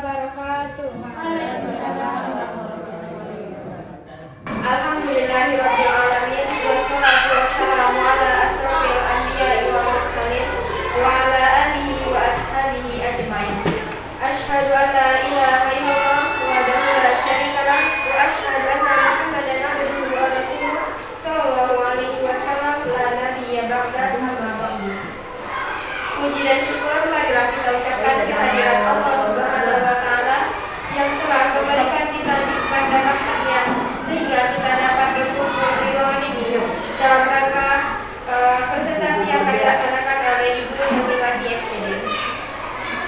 wabarakatuh. Alhamdulillahirabbil alamin wassalatu wassalamu ala asrofil anbiya'i wal mursalin wa ala alihi wa ashabihi ajmain. Asyhadu an la ilaha illallah wahdahu la syarikalah wa asyhadu anna Muhammadan abduhu wa rasuluh sallallahu alaihi wasallam la nabiyya ba'da amma ba'du. Puji dan syukur marilah kita ucapkan kehadirat Allah Subhanahu wa taala yang telah memberikan kita nikmat dan rahmat-Nya sehingga kita dapat berkumpul di ruangan ini dalam rangka presentasi yang akan dilaksanakan oleh Ibu Hermiwati SPD.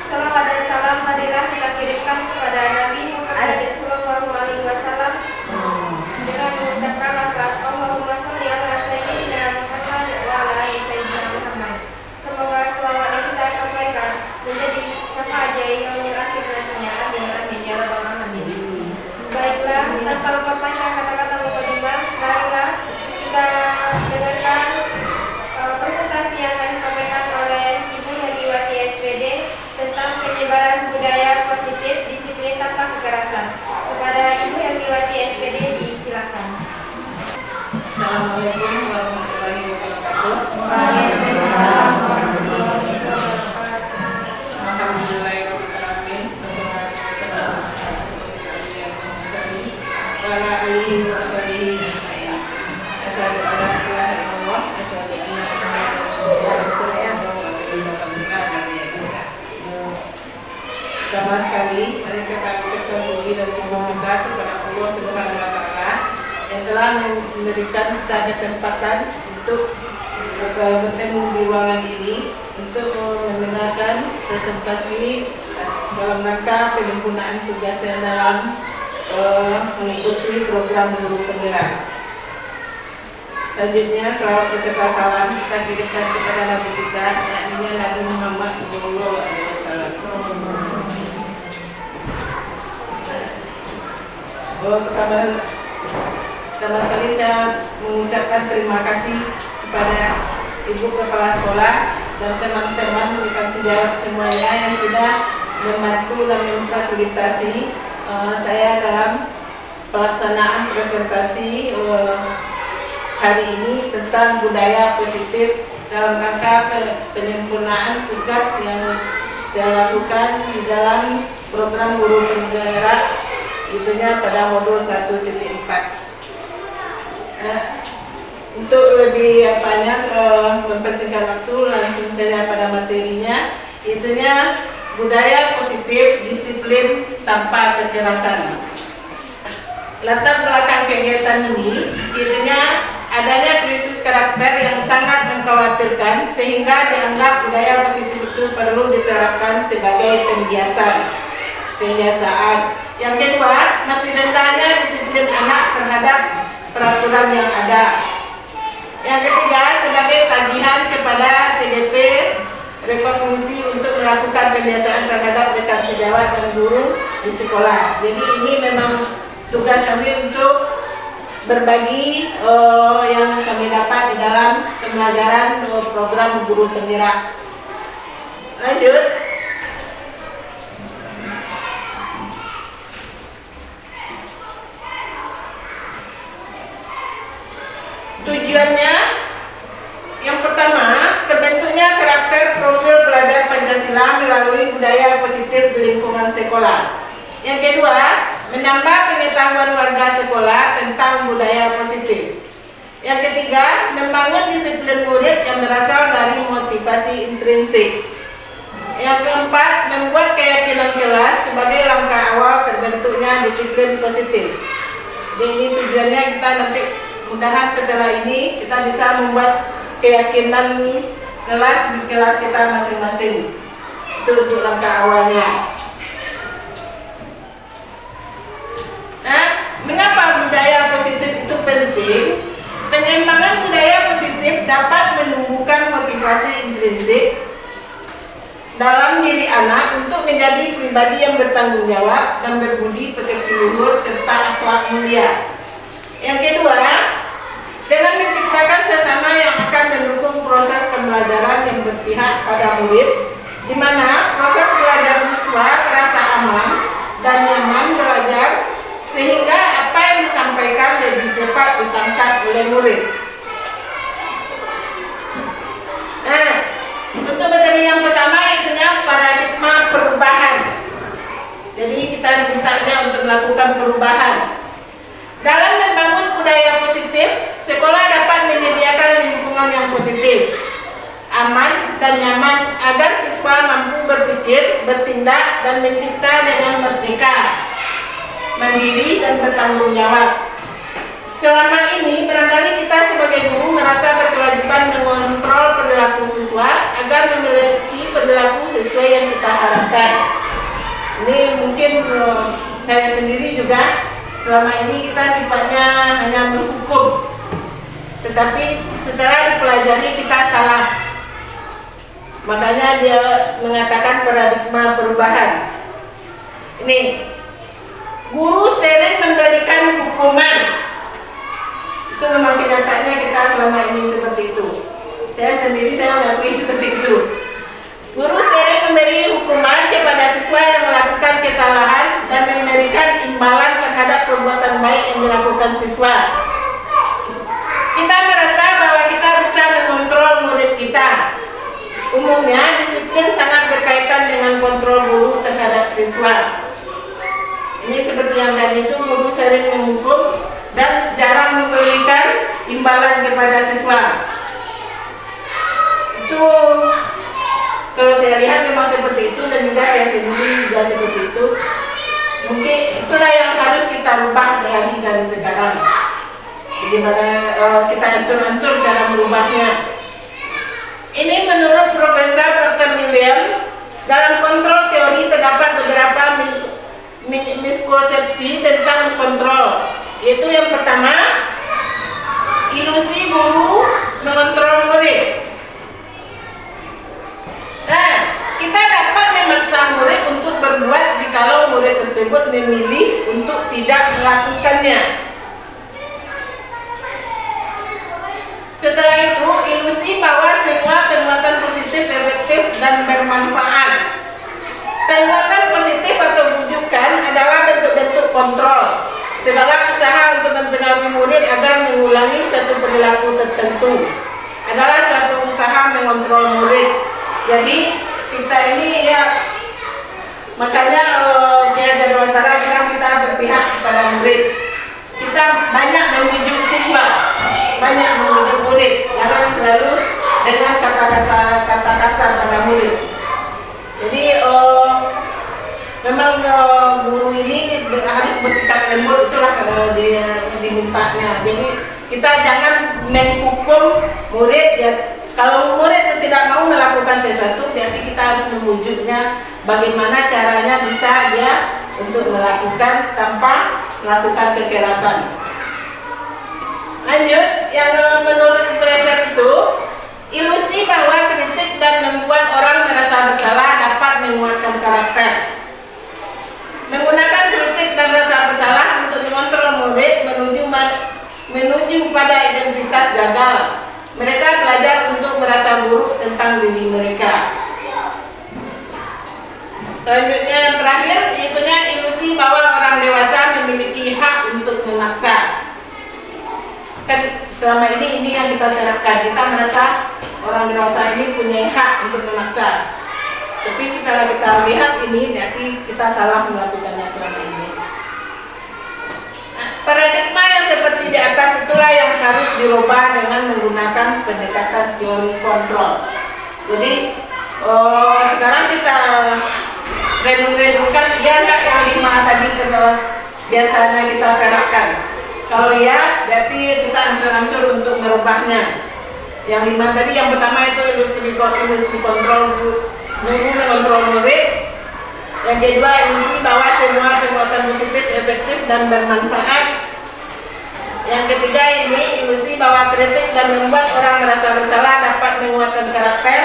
Salawat dan salam marilah kita kirimkan kepada Nabi Muhammad sallallahu alaihi wasallam dengan mengucapkan lafaz Allahumma sholli ala sayyidina Muhammad wa ala ali sayyidina Muhammad. Semoga selawat yang kita sampaikan menjadi syafaat yaumil akhir nantinya. Amin amin ya rabbal alamin. Baiklah, tanpa memperpanjang kata-kata mukadimah, marilah kita dengarkan presentasi yang akan disampaikan oleh Ibu Hermiwati SPD tentang penyebaran budaya positif disiplin tanpa kekerasan. Kepada Ibu Hermiwati SPD disilakan. Assalamualaikum warahmatullahi wabarakatuh. Waalaikumsalam. Pertama sekali, mari kita ucapkan puji dan syukur kita kepada Allah Subhanahu wa taala yang telah memberikan kita kesempatan untuk bertemu di ruangan ini untuk mendengarkan presentasi dalam rangka penyempurnaan tugas yang dalam mengikuti program guru penggerak. Selanjutnya, selawat beserta salam kita kirimkan kepada Nabi kita, yakni Nabi Muhammad sallallahu alaihi wasallam. Pertama sekali saya mengucapkan terima kasih kepada Ibu Kepala Sekolah dan teman-teman rekan sejawat semuanya yang sudah membantu dan memfasilitasi saya dalam pelaksanaan presentasi hari ini tentang budaya positif dalam rangka penyempurnaan tugas yang saya lakukan di dalam program guru penggerak, itunya pada modul 1.4. Untuk lebih banyak mempersingkat waktu, langsung saja pada materinya, itunya budaya positif disiplin tanpa kekerasan. Latar belakang kegiatan ini, itunya adanya krisis karakter yang sangat mengkhawatirkan sehingga dianggap budaya positif itu perlu diterapkan sebagai pembiasaan. Yang kedua, masih rendahnya disiplin anak terhadap peraturan yang ada. Yang ketiga, sebagai tagihan kepada CGP rekognisi untuk melakukan pembiasaan terhadap rekan sejawat dan guru di sekolah. Jadi ini memang tugas kami untuk berbagi yang kami dapat di dalam pembelajaran program guru penggerak. Lanjut. Tujuannya yang pertama, terbentuknya karakter profil pelajar Pancasila melalui budaya positif di lingkungan sekolah. Yang kedua, menambah pengetahuan warga sekolah tentang budaya positif. Yang ketiga, membangun disiplin murid yang berasal dari motivasi intrinsik. Yang keempat, membuat keyakinan kelas sebagai langkah awal terbentuknya disiplin positif. Jadi ini tujuannya kita nanti mudahan setelah ini kita bisa membuat keyakinan kelas di kelas kita masing-masing. Itu untuk langkah awalnya. Nah, mengapa budaya positif itu penting? Pengembangan budaya positif dapat menumbuhkan motivasi intrinsik dalam diri anak untuk menjadi pribadi yang bertanggung jawab dan berbudi pekerti luhur serta akhlak mulia. Yang kedua, dengan menciptakan suasana yang akan mendukung proses pembelajaran yang berpihak pada murid, di mana proses belajar siswa terasa aman, dapat ditangkap oleh murid. Nah, untuk materi yang pertama itunya paradigma perubahan. Jadi kita dimintanya untuk melakukan perubahan. Dalam membangun budaya positif, sekolah dapat menyediakan lingkungan yang positif, aman dan nyaman agar siswa mampu berpikir, bertindak, dan mencipta dengan merdeka, mandiri, dan bertanggung jawab. Selama ini, barangkali kita sebagai guru merasa berkewajiban mengontrol perilaku siswa agar memiliki perilaku sesuai yang kita harapkan. Ini mungkin saya sendiri juga selama ini kita sifatnya hanya menghukum, tetapi setelah dipelajari kita salah. Makanya dia mengatakan paradigma perubahan. Ini, guru sering memberikan hukuman. Itu memang kenyataannya kita selama ini seperti itu. Saya sendiri saya mengakui seperti itu. Guru sering memberi hukuman kepada siswa yang melakukan kesalahan dan memberikan imbalan terhadap perbuatan baik yang dilakukan siswa. Kita merasa bahwa kita bisa mengontrol murid kita. Umumnya, disiplin sangat berkaitan dengan kontrol guru terhadap siswa. Ini seperti yang tadi itu, guru sering menghukum dan jarang memberikan imbalan kepada siswa. Itu kalau saya lihat memang seperti itu, dan juga saya sendiri juga seperti itu. Mungkin itulah yang harus kita rubah dari sekarang. Bagaimana kita angsur-angsur cara merubahnya. Ini menurut Profesor Dr. William, dalam kontrol teori terdapat beberapa miskonsepsi tentang kontrol. Yaitu yang pertama, ilusi guru mengontrol murid. Nah, kita dapat memaksa murid untuk berbuat jikalau murid tersebut memilih untuk tidak melakukannya. Setelah itu, ilusi bahwa semua perbuatan positif, efektif, dan bermanfaat. Perbuatan positif atau bujukan adalah bentuk-bentuk kontrol. Segala usaha untuk mempengaruhi murid agar mengulangi suatu perilaku tertentu adalah suatu usaha mengontrol murid. Jadi kita ini ya, makanya Kiai Jadwantara bilang kita berpihak kepada murid. Kita banyak membujuk siswa, banyak membujuk murid, jangan selalu dengan kata kasar pada murid. Jadi memang guru ini harus bersikap lembut, itulah kalau dia dimintanya. Jadi kita jangan menghukum murid ya. Kalau murid tidak mau melakukan sesuatu, berarti kita harus membujuknya bagaimana caranya bisa dia untuk melakukan tanpa melakukan kekerasan. Lanjut, yang menurut Kleiser itu, ilusi bahwa kritik dan membuat orang merasa bersalah dapat menguatkan karakter. Menggunakan kritik dan rasa bersalah untuk mengontrol murid menuju pada identitas gagal. Mereka belajar untuk merasa buruk tentang diri mereka. Selanjutnya yang terakhir, yaitunya ilusi bahwa orang dewasa memiliki hak untuk memaksa. Kan selama ini yang kita terapkan, kita merasa orang dewasa ini punya hak untuk memaksa. Tapi setelah kita lihat ini, berarti kita salah melakukannya selama ini. Nah, paradigma yang seperti di atas itulah yang harus dirubah dengan menggunakan pendekatan teori kontrol. Jadi sekarang kita renung-renungkan, ya enggak yang 5 tadi biasanya kita terapkan. Kalau ya, berarti kita angsur-angsur untuk merubahnya. Yang 5 tadi, yang pertama itu ilusi kontrol guru mengontrol murid. Yang kedua, ilusi bahwa semua perbuatan positif, efektif, dan bermanfaat. Yang ketiga ini ilusi bahwa kritik dan membuat orang merasa bersalah dapat menguatkan karakter.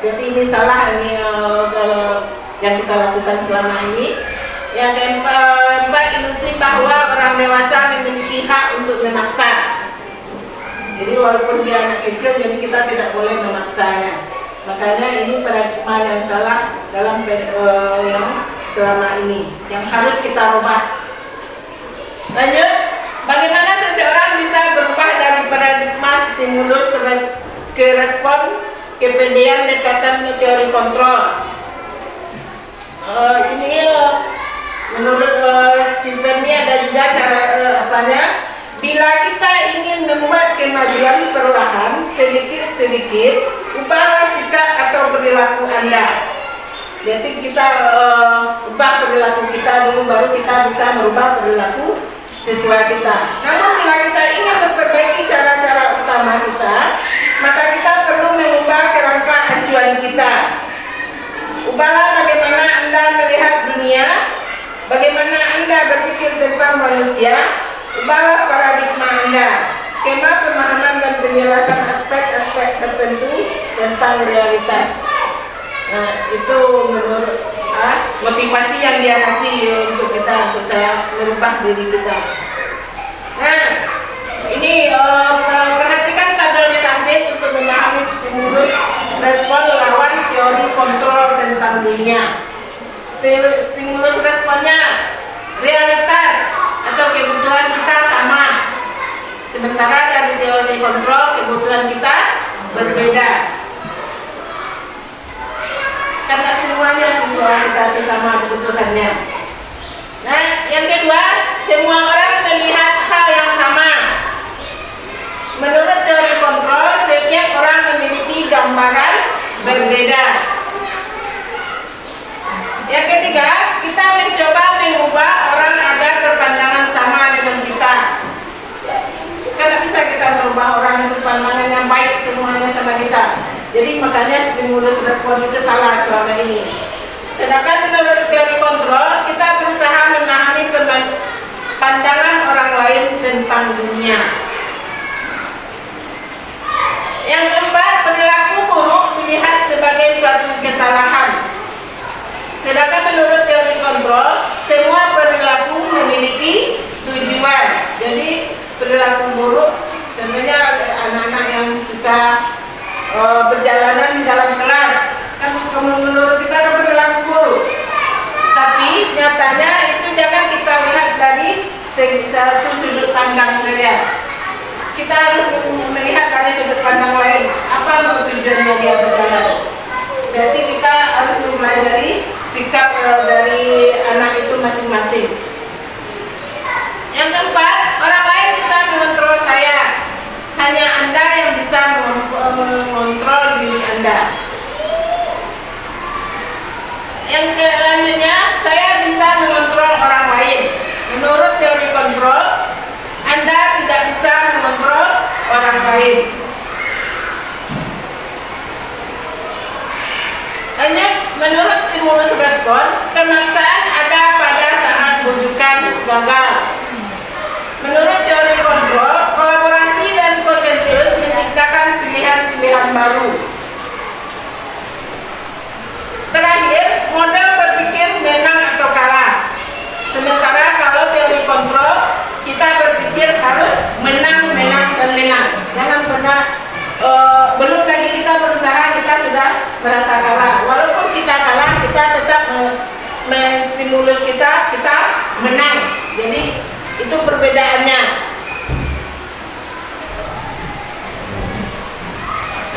Jadi ini salah ini yang kita lakukan selama ini. Yang keempat, ilusi bahwa orang dewasa memiliki hak untuk memaksa. Jadi walaupun dia anak kecil, jadi kita tidak boleh memaksanya. Makanya ini paradigma yang salah dalam yang selama ini, yang harus kita rubah. Lanjut, Bagaimana seseorang bisa berubah dari paradigma stimulus ke respon kepedean dekatan teori kontrol? Menurut Stephen ini ada juga cara bila kita ingin membuat kemajuan perlahan sedikit-sedikit, ubahlah sikap atau perilaku Anda. Jadi kita ubah perilaku kita dulu, baru kita bisa merubah perilaku sesuai kita. Namun bila kita ingin memperbaiki cara-cara utama kita, maka kita perlu mengubah kerangka acuan kita. Ubahlah bagaimana Anda melihat dunia, bagaimana Anda berpikir tentang manusia. Ubahlah paradigma Anda, skema pemahaman dan penjelasan aspek-aspek tertentu tentang realitas. Nah, itu menurut motivasi yang dia kasih untuk kita, untuk saya merubah diri kita. Nah, ini perhatikan tabel di samping untuk memahami stimulus respon lawan teori kontrol tentang dunia. Stimulus responnya realitas atau kebutuhan kita sama, sementara dari teori kontrol kebutuhan kita berbeda. Karena semuanya kita itu sama kebutuhannya. Nah, yang kedua, semua orang melihat hal yang sama. Menurut teori kontrol, setiap orang memiliki gambaran berbeda. Yang ketiga, kita mencoba mengubah orang agar berpandangan sama dengan kita. Karena bisa kita merubah orang itu pandangan yang baik semuanya sama kita. Jadi makanya stimulus respon itu salah selama ini. Sedangkan menurut teori kontrol, kita berusaha memahami pandangan orang lain tentang dunia. Yang keempat, perilaku buruk dilihat sebagai suatu kesalahan. Sedangkan menurut teori kontrol, semua perilaku memiliki tujuan. Jadi perilaku buruk, tentunya anak-anak yang suka berjalanan di dalam kelas, kan menurut kita kan perilaku buruk. Tapi nyatanya itu jangan kita lihat dari satu sudut pandang saja. Kita harus melihat dari sudut pandang lain. Apa tujuannya dia berjalan? Berarti kita harus mempelajari sikap dari anak itu masing-masing. Yang keempat, orang lain bisa mengontrol saya. Hanya Anda yang bisa mengontrol diri Anda. Yang selanjutnya, saya bisa mengontrol orang lain. Menurut teori kontrol, Anda tidak bisa mengontrol orang lain. Hanya menurut stimulus respon, pemaksaan ada pada saat bujukan gagal. Menurut teori kontrol, kolaborasi dan konsensus menciptakan pilihan-pilihan baru. Terakhir, model berpikir menang atau kalah. Sementara kalau teori kontrol, kita berpikir harus menang, menang, dan menang. Jangan pernah belum lagi kita berusaha, kita sudah merasa kalah. Walaupun kita kalah, kita tetap menstimulus kita menang. Jadi itu perbedaannya.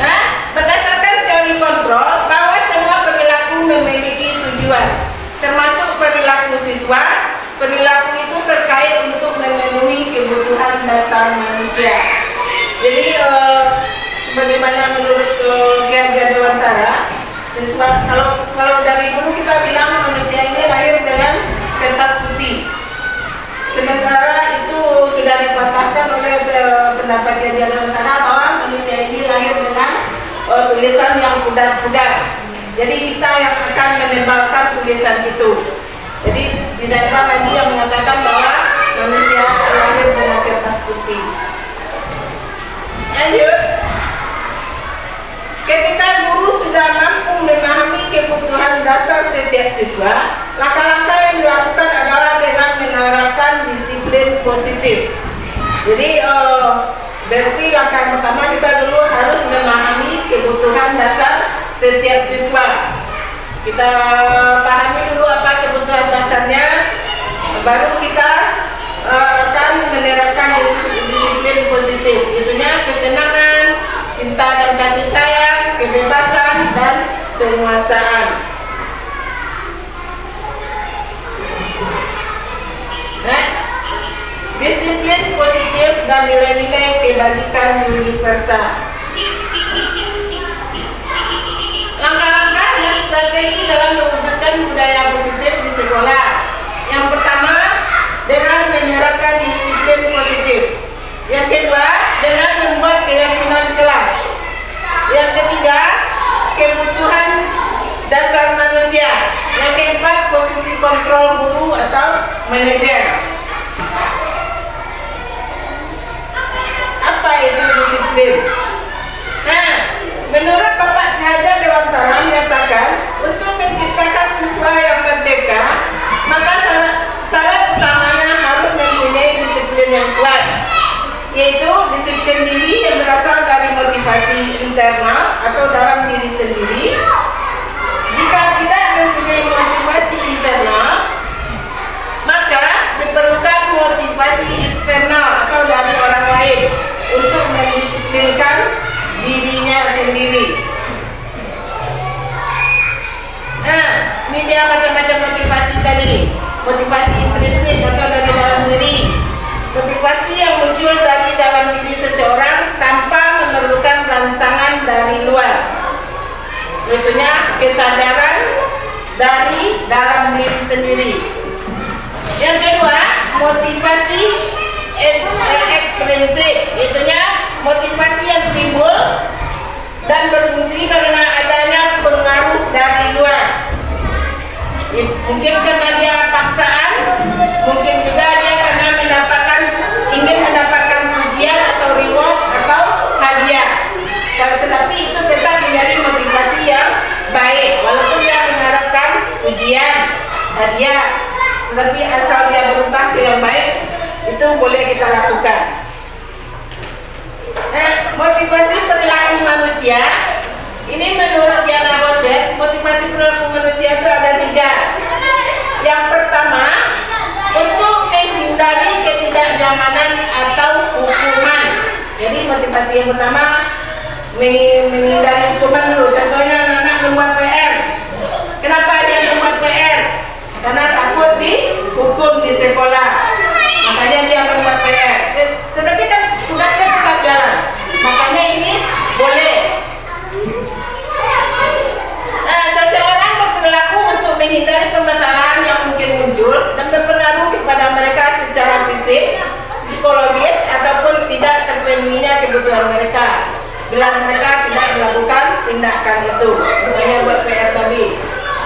Nah, berdasarkan teori kontrol, bahwa semua perilaku memiliki tujuan, termasuk perilaku siswa. Perilaku itu terkait untuk memenuhi kebutuhan dasar manusia. Jadi bagaimana menurut Kiai Dewantara, siswa kalau dari dulu kita bilang manusia ini lahir dengan kertas putih. Sementara itu sudah dipatahkan oleh pendapat Kiai Dewantara bahwa manusia ini lahir dengan tulisan yang pudar-pudar. Jadi kita yang akan menebalkan tulisan itu. Jadi tidak ada lagi yang mengatakan bahwa manusia lahir dengan kertas putih. Lanjut. Ketika guru sudah mampu memahami kebutuhan dasar setiap siswa, langkah-langkah yang dilakukan adalah dengan menerapkan disiplin positif. Jadi berarti langkah pertama kita dulu harus memahami kebutuhan dasar setiap siswa. Kita pahami dulu apa kebutuhan dasarnya, baru kita akan menerapkan positif, itunya kesenangan, cinta dan kasih sayang, kebebasan dan penguasaan. Disiplin positif dan nilai-nilai kebajikan universal. Langkah-langkah dan strategi dalam mewujudkan budaya positif di sekolah. Yang pertama, dengan menerapkan disiplin positif. Yang kedua, dengan membuat keyakinan kelas. Yang ketiga, kebutuhan dasar manusia. Yang keempat, posisi kontrol guru atau manajer. Apa itu disiplin? Nah, menurut Bapak Ki Hajar Dewantara menyatakan, untuk menciptakan siswa yang merdeka, maka syarat utamanya harus mempunyai disiplin yang kuat, yaitu disiplin diri yang berasal dari motivasi internal atau dalam diri sendiri. Jika tidak mempunyai motivasi internal, maka diperlukan motivasi eksternal atau dari orang lain untuk mendisiplinkan dirinya sendiri. Nah, ini dia macam-macam motivasi tadi. Motivasi intrinsik atau dari dalam diri. Motivasi yang muncul dari dalam diri seseorang tanpa memerlukan rangsangan dari luar. Tentunya kesadaran dari dalam diri sendiri. Yang kedua, motivasi ekstrinsik, itunya motivasi yang timbul dan berfungsi karena adanya pengaruh dari luar. Mungkin karena dia paksaan, mungkin juga dia karena ingin mendapatkan pujian atau reward atau hadiah. Tetapi itu tetap menjadi motivasi yang baik, walaupun dia mengharapkan pujian, hadiah. Tetapi asal dia berubah ke yang baik, itu boleh kita lakukan. Motivasi perilaku manusia, ini menurut Diana Rosset, motivasi perilaku manusia itu ada 3. Yang pertama, untuk menghindari ketidaknyamanan atau hukuman. Jadi motivasi yang pertama menghindari hukuman dulu. Contohnya anak membuat PR. Kenapa dia membuat PR? Karena takut dihukum di sekolah, makanya dia membuat PR. Tetapi kan tugasnya tetap jalan, makanya ini boleh. Seseorang berperilaku untuk menghindari permasalahan yang mungkin muncul dan berpengaruh kepada mereka secara fisik, psikologis, ataupun tidak terpenuhinya kebutuhan mereka, bila mereka tidak melakukan tindakan itu, makanya buat PR tadi.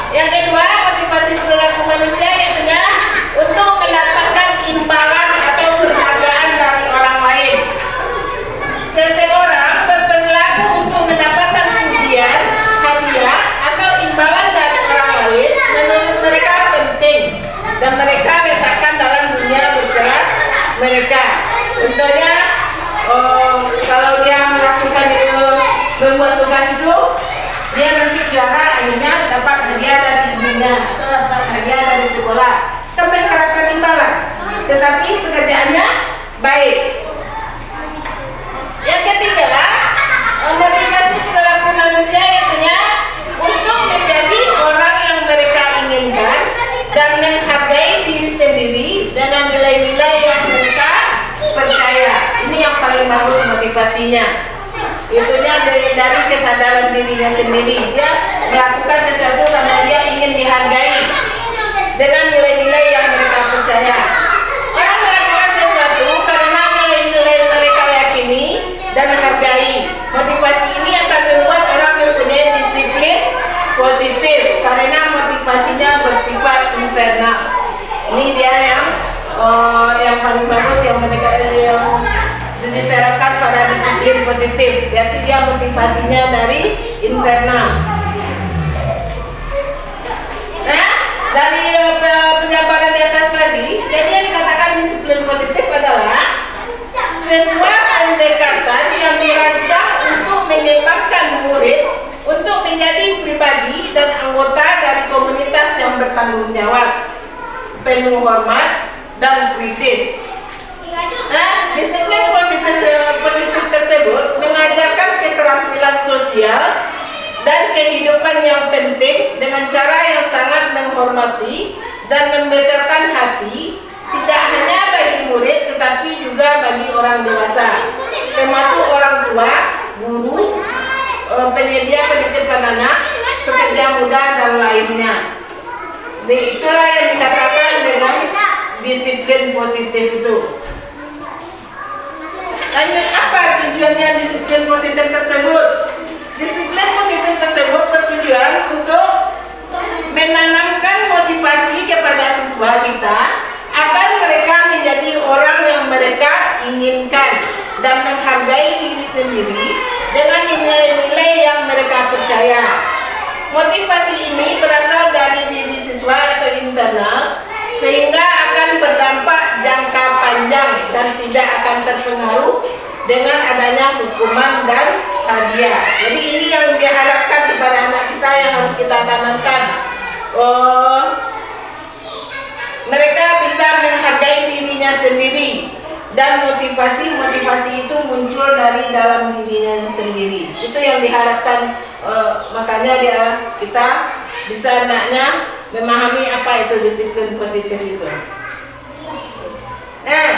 Yang kedua, motivasi perilaku manusia yaitu untuk mendapatkan imbalan atau penghargaan dari orang lain. Seseorang berperilaku untuk mendapatkan pujian, hadiah, atau imbalan dari orang lain menurut mereka penting dan mereka letakkan dalam dunia berkeras mereka. Contohnya, kalau dia melakukan itu, membuat tugas itu, dia nanti juara, akhirnya dapat hadiah dari ibunya atau dapat hadiah dari sekolah. Kan mengharapkan imbalan, tetapi pekerjaannya baik. Yang ketiga, motivasi perilaku manusia yaitu untuk menjadi orang yang mereka inginkan dan menghargai diri sendiri dengan nilai-nilai yang mereka percaya. Ini yang paling bagus motivasinya. Itunya dari kesadaran dirinya sendiri. Dia melakukan sesuatu karena dia ingin dihargai dengan nilai-nilai yang mereka percaya. Orang melakukan sesuatu karena nilai-nilai mereka yakini dan hargai. Motivasi ini akan membuat orang mempunyai disiplin positif karena motivasinya bersifat internal. Ini dia yang paling bagus yang mereka diterapkan pada disiplin positif. Berarti dia motivasinya dari internal. Nah, dari penjabaran di atas tadi, jadi yang dikatakan disiplin positif adalah sebuah pendekatan yang dirancang untuk menyebabkan murid untuk menjadi pribadi dan anggota dari komunitas yang bertanggung jawab, penuh hormat dan kritis. Disiplin positif tersebut mengajarkan keterampilan sosial dan kehidupan yang penting dengan cara yang sangat menghormati dan membesarkan hati, tidak hanya bagi murid tetapi juga bagi orang dewasa, termasuk orang tua, guru, penyedia penitipan anak, pekerja muda dan lainnya. Itulah yang dikatakan dengan disiplin positif itu. Lanjut, apa tujuannya disiplin positif tersebut? Disiplin positif tersebut bertujuan untuk menanamkan motivasi kepada siswa kita agar mereka menjadi orang yang mereka inginkan dan menghargai diri sendiri dengan nilai-nilai yang mereka percaya. Motivasi ini berasal dari diri siswa atau internal, sehingga akan berdampak jangka panjang dan tidak akan terpengaruh dengan adanya hukuman dan hadiah. Jadi ini yang diharapkan kepada anak kita yang harus kita tanamkan. Mereka bisa menghargai dirinya sendiri dan motivasi itu muncul dari dalam dirinya sendiri. Itu yang diharapkan, makanya kita bisa anaknya memahami apa itu disiplin positif itu. Nah,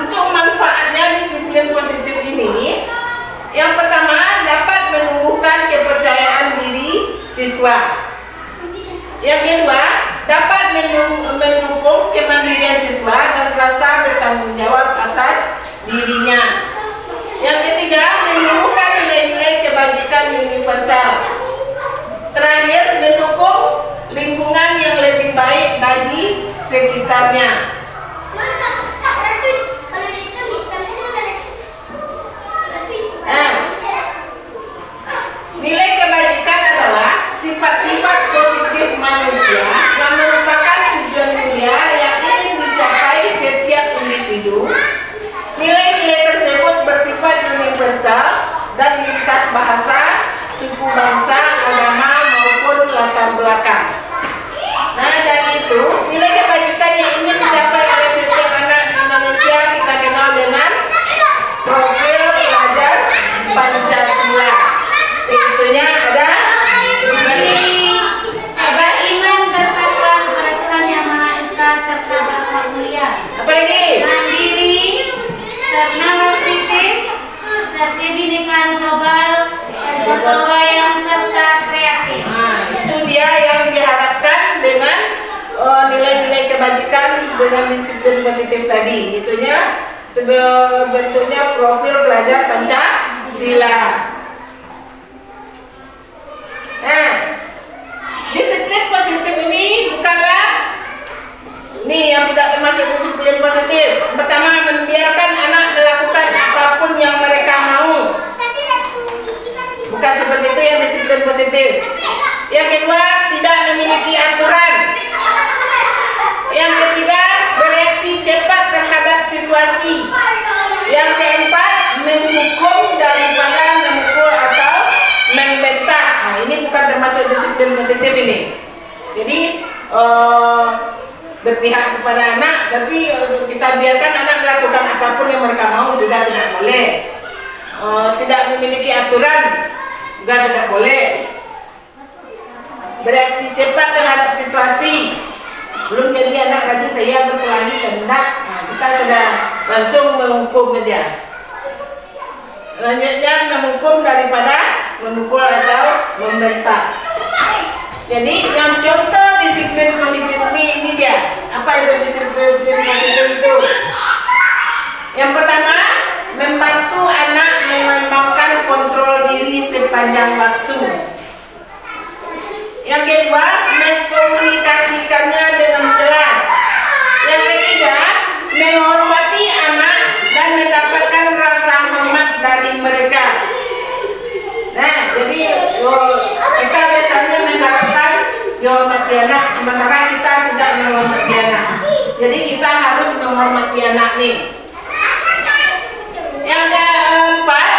untuk manfaatnya disiplin positif ini, yang pertama dapat menumbuhkan kepercayaan diri siswa. Yang kedua, dapat mendukung kemandirian siswa dan rasa bertanggung jawab atas dirinya. Yang ketiga, menumbuhkan nilai-nilai kebajikan universal. Terakhir, mendukung lingkungan yang lebih baik bagi sekitarnya. Nilai kebajikan adalah sifat-sifat positif manusia yang merupakan tujuan mulia yang ingin dicapai setiap individu. Nilai-nilai tersebut bersifat universal dan lintas bahasa, suku bangsa, agama maupun latar belakang. Nah, dari itu nilai kebajikan yang ingin dicapai oleh setiap anak di Indonesia kita kenal dengan profil pelajar Pancasila. Itunya ada iman, bertakwa, kepada Tuhan Yang Maha Esa serta berakhlak mulia. apa lagi? Mandiri, bernalar kritis, berkebinekaan global, dan gotong royong serta kreatif. Nah, itu dia yang diharapkan dengan nilai-nilai kebajikan dengan disiplin positif tadi. Itunya bentuknya profil pelajar Pancasila. Nah, disiplin positif ini bukanlah yang tidak termasuk disiplin positif. Pertama, membiarkan anak melakukan apapun yang mereka mau. Bukan seperti itu yang disiplin positif. Yang kedua, tidak memiliki aturan. Yang ketiga, bereaksi cepat terhadap situasi. Yang keempat, menghukum daripada memukul atau membentak. Nah, ini bukan termasuk disiplin positif ini. Jadi berpihak kepada anak, tapi kita biarkan anak melakukan apapun yang mereka mau juga tidak boleh. Tidak memiliki aturan juga tidak boleh. Bereaksi cepat terhadap situasi. Belum jadi anak lagi saya berkelahi hendak, nah, kita sudah langsung menghukum saja. Selanjutnya menghukum daripada memukul atau membentak. Jadi yang contoh disiplin positif ini dia. Apa itu disiplin positif itu? Yang pertama, membantu anak mengembangkan kontrol diri sepanjang waktu. Yang kedua, mengkomunikasikannya dengan jelas. Yang ketiga, menghormati anak dan mendapatkan rasa hormat dari mereka. Nah, jadi kita biasanya mengharapkan dihormati anak, sementara kita tidak menghormati anak. Jadi kita harus menghormati anak nih. Yang keempat,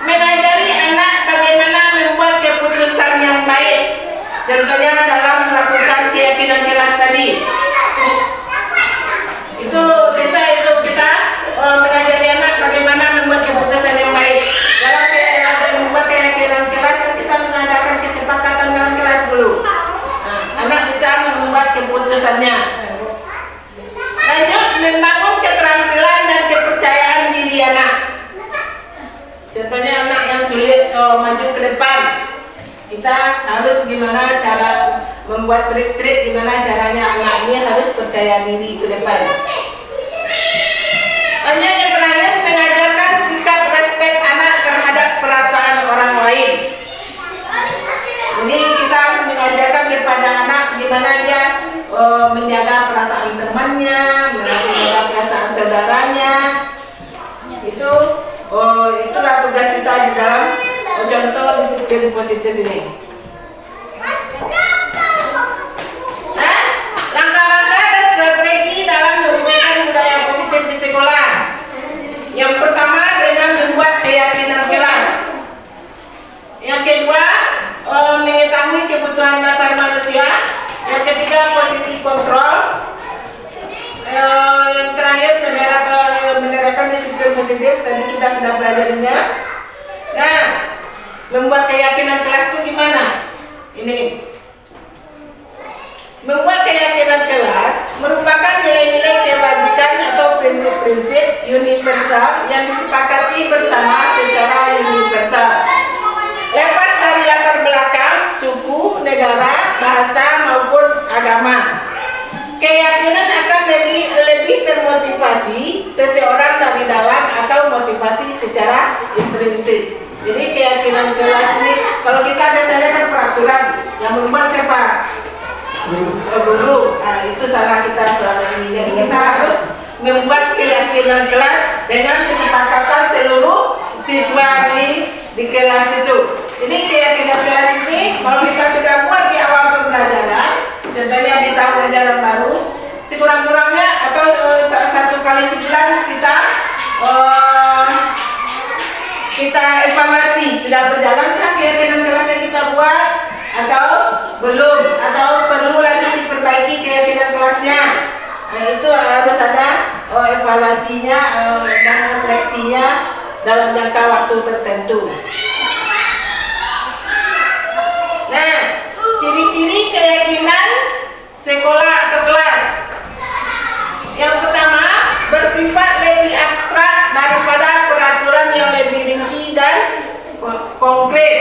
mengajari anak bagaimana membuat keputusan yang baik. Contohnya dalam melakukan keyakinan keras tadi. Itu bisa itu kita maju ke depan. Kita harus gimana cara membuat trik-trik, gimana caranya anak ini harus percaya diri ke depan. Lanjut yang terakhir, mengajarkan sikap respek anak terhadap perasaan orang lain. Jadi kita harus mengajarkan kepada anak gimana dia menjaga perasaan temannya, menjaga perasaan saudaranya. Itulah tugas kita di dalam contoh disiplin positif ini. Langkah-langkah dan strategi dalam mewujudkan budaya positif di sekolah. Yang pertama, dengan membuat keyakinan kelas. Yang kedua, mengetahui kebutuhan dasar manusia. Yang ketiga, posisi kontrol. Yang terakhir, menerapkan disiplin positif. Tadi kita sudah pelajarinya. Nah, membuat keyakinan kelas itu gimana? Ini membuat keyakinan kelas merupakan nilai-nilai kebajikan atau prinsip-prinsip universal yang disepakati bersama secara universal. Lepas dari latar belakang, suku, negara, bahasa maupun agama. Keyakinan akan lebih termotivasi seseorang dari dalam atau motivasi secara intrinsik. Jadi keyakinan kelas ini, kalau kita biasanya kan peraturan yang membuat siapa? Guru. Nah, itu salah kita selama ini. Jadi kita harus membuat keyakinan kelas dengan kesepakatan seluruh siswa di kelas itu. Jadi keyakinan kelas ini kalau kita sudah buat di awal pembelajaran, contohnya di tahun ajaran baru, sekurang-kurangnya atau 1 kali sebulan kita evaluasi sudah berjalankah keyakinan kelas yang kita buat atau belum, atau perlu lagi diperbaiki keyakinan kelasnya. Nah, itu harus ada evaluasinya dan refleksinya dalam jangka waktu tertentu. Nah, ciri-ciri keyakinan sekolah atau kelas. Yang pertama, bersifat lebih abstrak daripada peraturan yang lebih rinci dan konkret.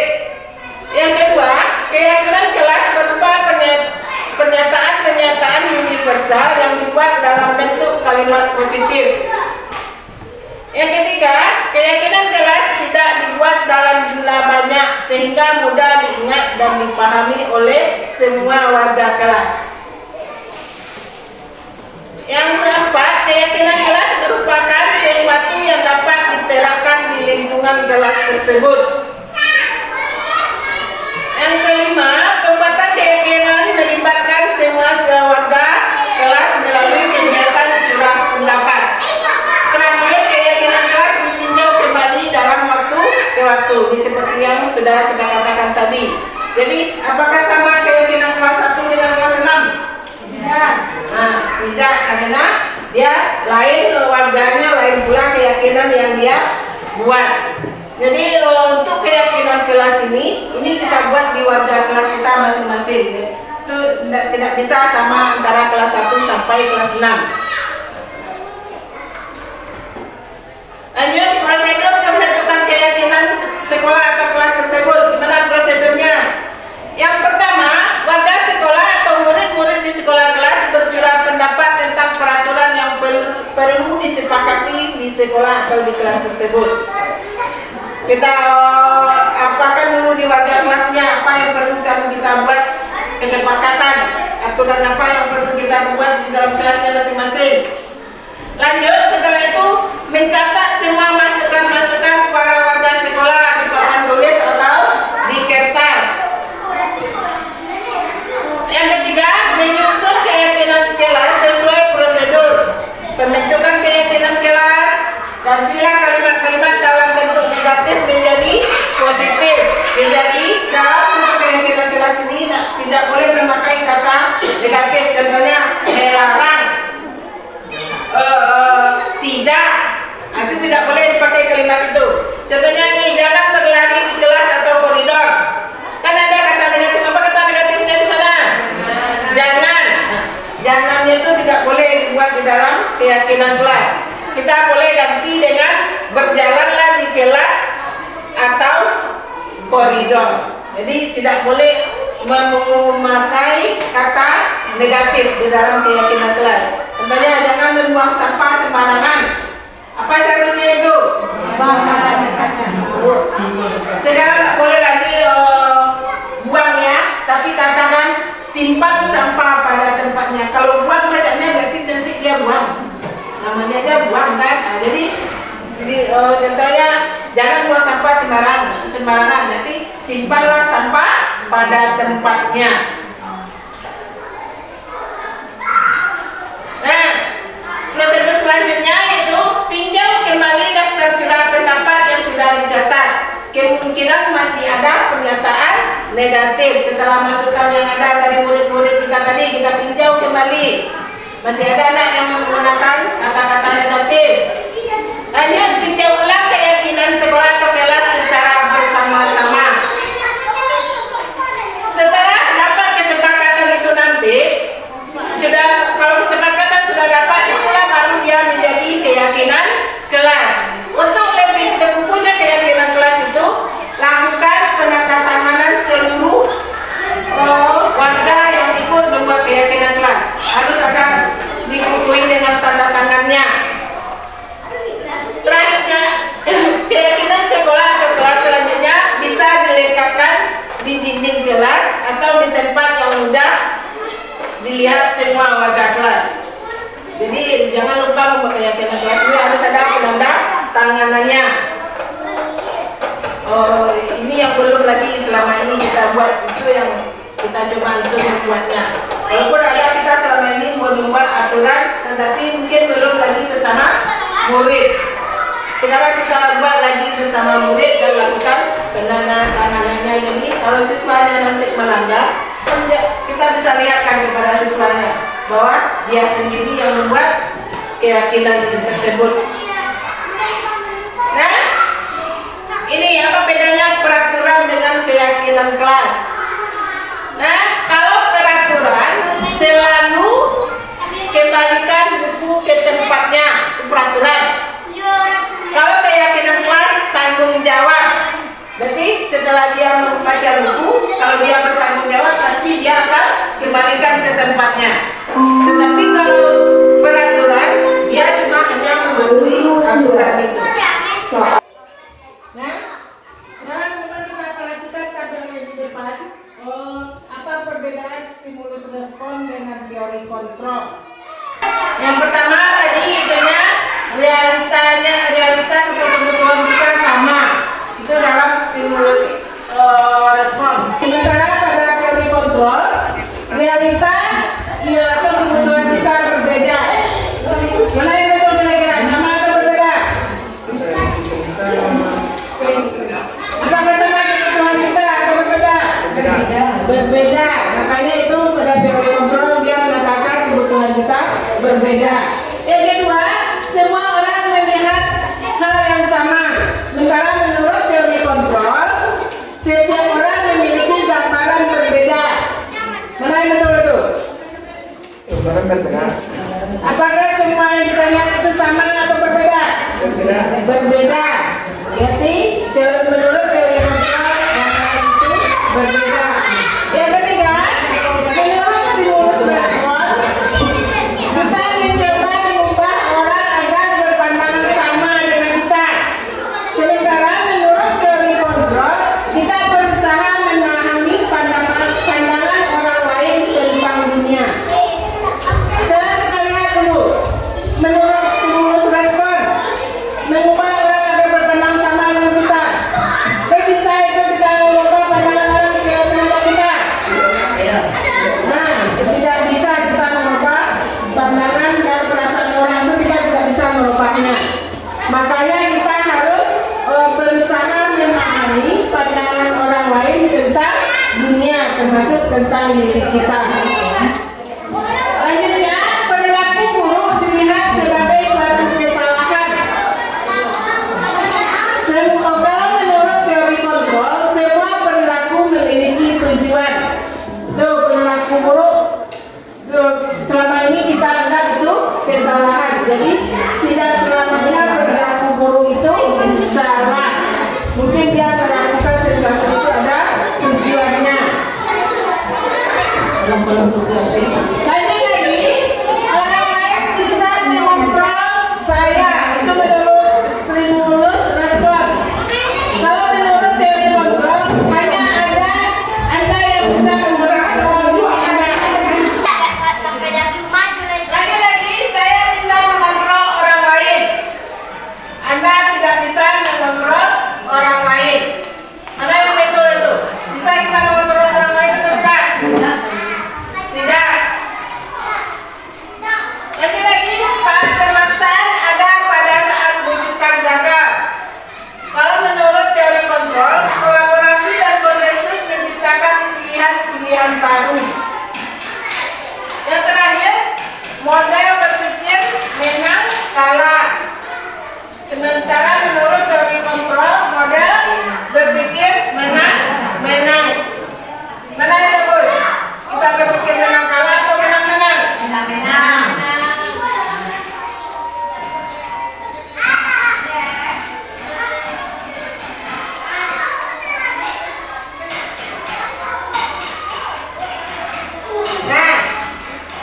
Yang kedua, keyakinan kelas berupa pernyataan-pernyataan universal yang dibuat dalam bentuk kalimat positif. Yang ketiga, keyakinan kelas tidak dibuat dalam jumlah banyak sehingga mudah diingat dan dipahami oleh semua warga kelas. Yang keempat, keyakinan kelas merupakan sesuatu yang dapat diterapkan di lingkungan kelas tersebut. Yang kelima, pembuatan keyakinan melibatkan semua warga kelas melalui kegiatan curah pendapat. Terakhir, keyakinan kelas ditinjau kembali dalam waktu ke waktu, seperti yang sudah kita katakan tadi. Jadi, apakah sama keyakinan kelas 1 dengan kelas 6? Tidak. Nah, tidak, karena dia lain warganya, lain pula keyakinan yang dia buat. Jadi untuk keyakinan kelas ini kita buat di warga kelas kita masing-masing. Itu tidak bisa sama antara kelas 1 sampai kelas 6. Lanjut, prosedur pembentukan keyakinan sekolah atau kelas tersebut. Gimana prosedurnya? Yang pertama, warga sekolah atau murid-murid di sekolah kelas bercurah pendapat tentang peraturan yang perlu disepakati di sekolah atau di kelas tersebut. Kita apakan dulu di warga kelasnya, apa yang perlu kita buat kesepakatan, aturan apa yang perlu kita buat di dalam kelasnya masing-masing. Lanjut, setelah itu mencatat semua masukan-masukan para warga sekolah di papan tulis atau di kertas. Yang ketiga, menyusun keyakinan kelas sesuai prosedur pembentukan keyakinan kelas, dan bila kalimat-kalimat dalam bentuk negatif menjadi positif. Jadi dalam keyakinan kelas ini tidak boleh memakai kata negatif. Contohnya melarang, tidak, itu tidak boleh dipakai koridor. Jadi tidak boleh memakai kata negatif di dalam keyakinan kelas. Contohnya jangan membuang sampah sembarangan. Apa seharusnya itu? Sekarang tak boleh lagi buang ya, tapi katakan simpan sampah pada tempatnya. Kalau buang bacanya berarti nanti dia buang. Namanya aja buang kan. Nah, jadi contohnya jangan buang sampah sembarangan. Nanti simpanlah sampah pada tempatnya. Nah, prosedur selanjutnya itu tinjau kembali daftar curah pendapat yang sudah dicatat. Kemungkinan masih ada pernyataan negatif setelah masukan yang ada dari murid-murid kita tadi. Kita tinjau kembali, masih ada anak yang menggunakan kata-kata negatif. Lanjut, tinjau ulang keyakinan sekolah atau kelas secara bersama-sama. Setelah dapat kesepakatan itu nanti, kalau kesepakatan sudah dapat, itulah baru dia menjadi keyakinan kelas. Untuk lebih terkumpulnya keyakinan kelas itu, lakukan penandatanganan seluruh warga yang ikut membuat keyakinan kelas. Harus ada dikumpulkan dengan tanda tangannya. Selanjutnya, keyakinan sekolah atau kelas selanjutnya bisa dilekatkan di dinding kelas atau di tempat yang mudah dilihat semua warga kelas. Jadi jangan lupa membuat keyakinan kelas ini harus ada penanda tanganannya. Ini yang belum lagi selama ini kita buat, itu yang kita coba untuk membuatnya. Walaupun ada kita selama ini mau membuat aturan, tetapi mungkin belum lagi bersama murid. Sekarang kita buat lagi bersama murid dan lakukan penandatanganannya. Jadi kalau siswanya nanti melanggar, kita bisa lihatkan kepada siswanya bahwa dia sendiri yang membuat keyakinan tersebut. Nah, ini apa bedanya peraturan dengan keyakinan kelas? Nah, kalau peraturan selalu kembalikan buku ke tempatnya, itu peraturan. Kalau keyakinan kelas tanggung jawab. Berarti setelah dia membaca buku, kalau dia bertanggung jawab pasti dia akan kembalikan ke tempatnya. Tetapi kalau peraturan, dia cuma hanya mematuhi aturan itu. Nah, sekarang coba kita perhatikan tabel yang di depan. Apa perbedaan stimulus respon dengan teori kontrol? Yang pertama tadi idenya realitas atau kebutuhan kita sama. Itu dalam stimulus respon. Sementara pada teori kontrol, realita atau kebutuhan kita berbeda. Mana yang betul kira-kira, sama atau berbeda? Apakah sama kebutuhan kita atau berbeda? Berbeda. Makanya itu pada teori kontrol dia mengatakan kebutuhan kita berbeda. Yang kedua, semua orang melihat hal yang sama. Sementara menurut teori kontrol, setiap orang memiliki gambaran berbeda. Mana yang betul itu? Gambaran berbeda. Apakah semua yang kita lihat itu sama atau berbeda? Berbeda. Jadi menurut teori kontrol itu berbeda. Yang ketiga, menurut stimulus respon, kita mencoba mengubah orang agar berpandangan sama dengan kita. Sementara menurut teori kontrol, kita berusaha memahami pandangan orang lain tentang dunia. Sekarang kita lihat dulu. Menurut stimulus respon, mengubah orang agar berpandang sama dengan kita. Tapi bisa itu kita mengubah pandangan orang terhadap kita. Nah, tidak bisa kita mengubah pandangan dan perasaan orang itu, kita tidak bisa mengubahnya. Makanya kita harus berusaha memahami pandangan orang lain tentang dunia, termasuk tentang diri kita. Lanjutnya, perilaku buruk dilihat sebagai suatu kesalahan. Kalau menurut teori kontrol, semua perilaku memiliki tujuan. Tuh, perilaku buruk selama ini kita anggap itu kesalahan. Jadi tidak selamanya perilaku buruk itu salah. Mungkin dia melakukan sesuatu itu lagi, orang lain bisa mengontrol saya. Itu menurut stimulus respon. Kalau menurut teori kontrol, hanya ada Anda yang bisa mengontrol dua anak. Lagi-lagi, saya bisa mengontrol orang lain. Anda tidak bisa mengontrol orang lain. Mana yang betul itu? Bisa kita mengontrol orang lain atau tidak? Tidak. Lagi-lagi, pemaksaan ada pada saat rujukan gagal. Kalau menurut teori kontrol, kolaborasi dan konsensus menciptakan pilihan-pilihan baru. Yang terakhir, model berpikir menang kalah. Sementara menurut teori kontrol, model berpikir menang. Mana yang betul? Kita berpikir menang kalah atau menang? Nah,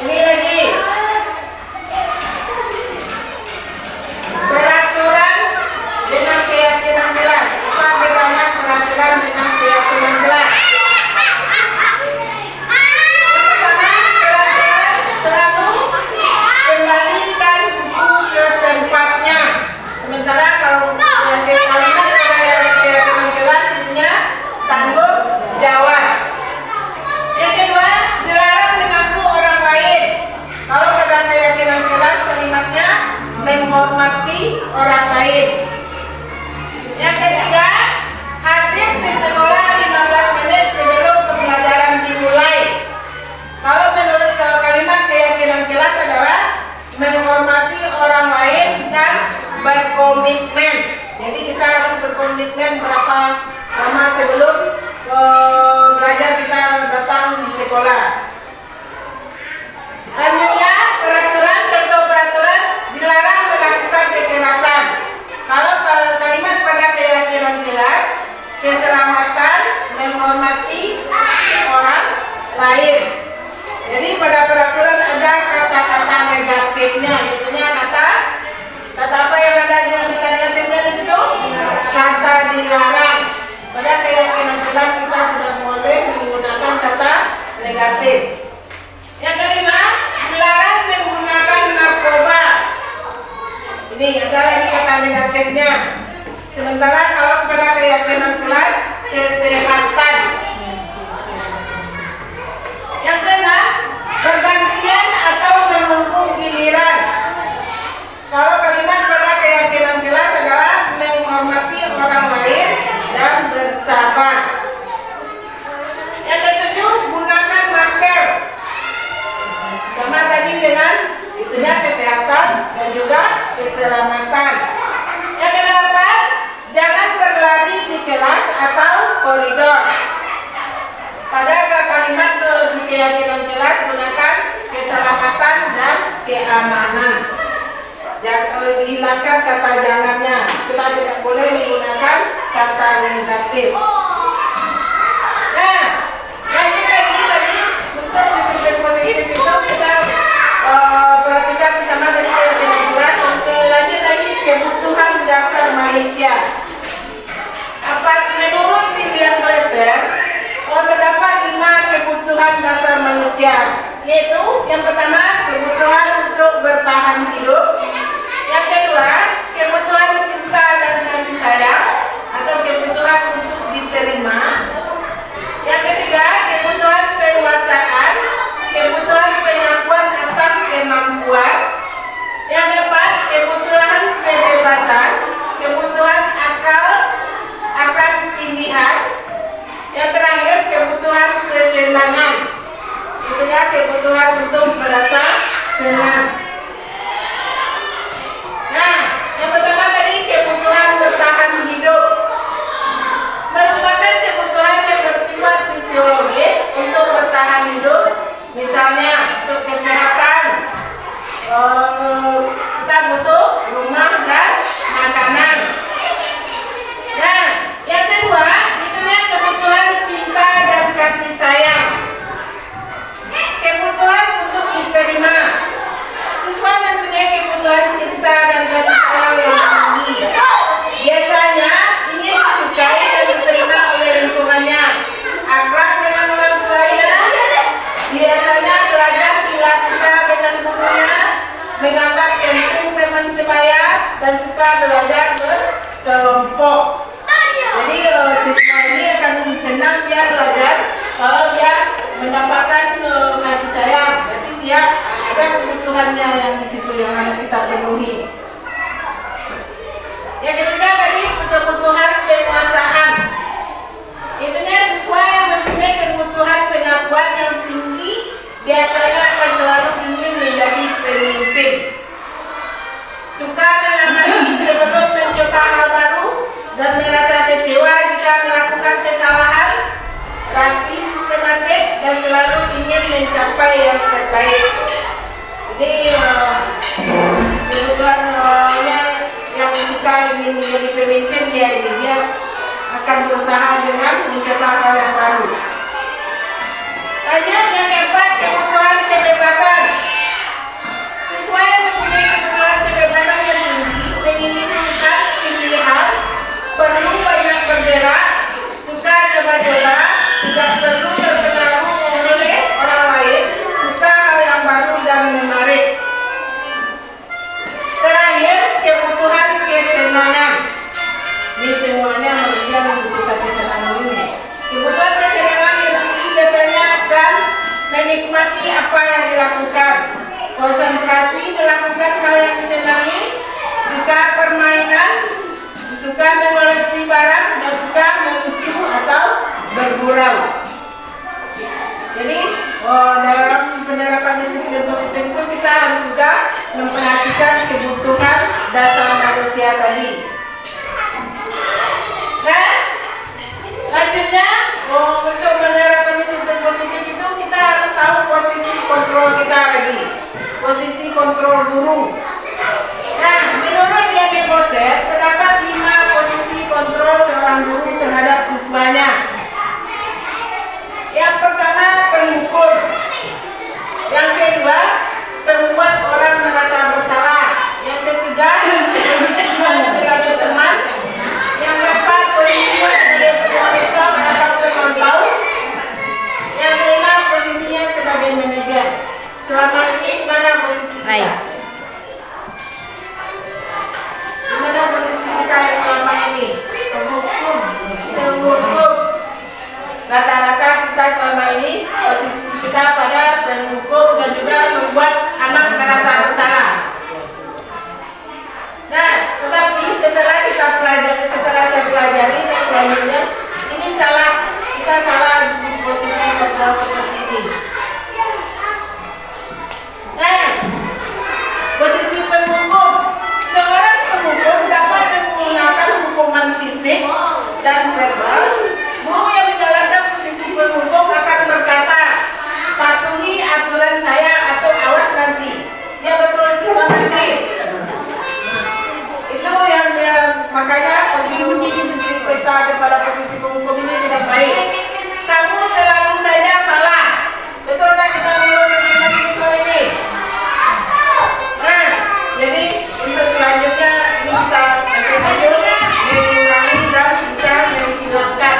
ini lagi peraturan dengan keyakinan jelas. Apa bedanya peraturan dengan keyakinan jelas? Pertama, peraturan selalu kembalikan buku ke tempatnya. Sementara kalau kalimat keyakinan jelas intinya tanggung jawab. Yang kedua, dilarang mengganggu orang lain. Kalau pada keyakinan jelas kalimatnya menghormati orang lain. Yang ketiga, hadir di sekolah 15 menit sebelum pembelajaran dimulai. Kalau menurut kalimat keyakinan jelas adalah menghormati orang lain dan berkomitmen. Jadi kita harus berkomitmen berapa lama sebelum belajar kita datang di sekolah. Selanjutnya, contoh peraturan dilarang melakukan kekerasan. Kalau kalimat pada keyakinan jelas, keselamatan, menghormati orang lain. Jadi pada peraturan ada kata-kata negatifnya, yaitu kata apa yang ada di dalam kata negatifnya di situ? Kata dilarang. Pada keyakinan jelas kita tidak boleh menggunakan kata negatif. Yang kelima, dilarang menggunakan narkoba. Ini ada lagi kata negatifnya. Sementara kalau pada keyakinan jelas, kesehatan. Yang keenam, bergantian atau menunggu giliran. Kalau kalimat pada keyakinan jelas adalah menghormati orang lain dan bersabar. Yang ketujuh, gunakan masker. Sama tadi dengan itunya kesehatan dan juga keselamatan. Yang kedelapan, jangan berlari di kelas atau koridor. Pada kalimat di keyakinan jelas gunakan keselamatan dan keamanan. Hilangkan kata jangannya. Kita tidak boleh menggunakan kata negatif. Nah, lagi tadi untuk disiplin positif itu kita perhatikan pertama dari keyakinan jelas. Lanjut lagi kebutuhan dasar manusia. Apa menurut William Glasser, terdapat 5 kebutuhan dasar manusia, yaitu yang pertama kebutuhan untuk bertahan hidup. Yang kedua, kebutuhan cinta dan kasih sayang atau kebutuhan untuk diterima. Yang ketiga, kebutuhan penguasaan, kebutuhan pengakuan atas kemampuan. Yang keempat, kebutuhan kebebasan, kebutuhan akal akan pilihan. Yang terakhir, kebutuhan kesenangan. Itunya kebutuhan untuk merasa senang. Nah, yang pertama tadi kebutuhan bertahan hidup. Merupakan kebutuhan yang bersifat fisiologis untuk bertahan hidup. Misalnya untuk kesehatan, kita butuh rumah dan makanan. Nah, yang kedua, itunya kebutuhan cinta dan kasih sayang. menikmati apa yang dilakukan, konsentrasi melakukan hal yang disenangi, suka permainan, suka mengoleksi barang, dan suka melucu atau bergurau. Jadi dalam penerapan disiplin positif itu kita harus juga memperhatikan kebutuhan dasar manusia tadi. Nah, lanjutnya untuk menerapkan disiplin positif itu kita harus tahu posisi kontrol kita lagi, posisi kontrol guru. Nah, menurut Dian Boset terdapat 5 posisi kontrol seorang guru terhadap siswanya. Yang pertama, penghukum. Yang kedua, membuat orang merasa bersalah. Yang ketiga, posisinya sebagai teman. Yang keempat, posisinya sebagai monitor atau pemantau. Yang kelima, posisinya sebagai manajer. Selama ini mana posisi kita? Mana posisi kita selama ini? Penghukum. Rata-rata kita selama ini posisi kita pada penghukum dan juga membuat anak merasa bersalah. Nah, tetapi setelah saya pelajari dan selanjutnya ini salah, kita salah di posisi kontrol seperti ini. Nah, posisi penghukum, seorang penghukum dapat menggunakan hukuman fisik dan verbal. Guru yang menjalankan posisi penghukum akan berkata, patuhi aturan saya atau awas nanti. Ya betul itu sama sih. Itu yang dia makanya posisi kita pada posisi penghukum ini tidak baik. Kamu selalu saja salah. Betul tak kita mengulangi selama ini? Nah, jadi untuk selanjutnya ini kita masuk mengulangi dan bisa menghilangkan.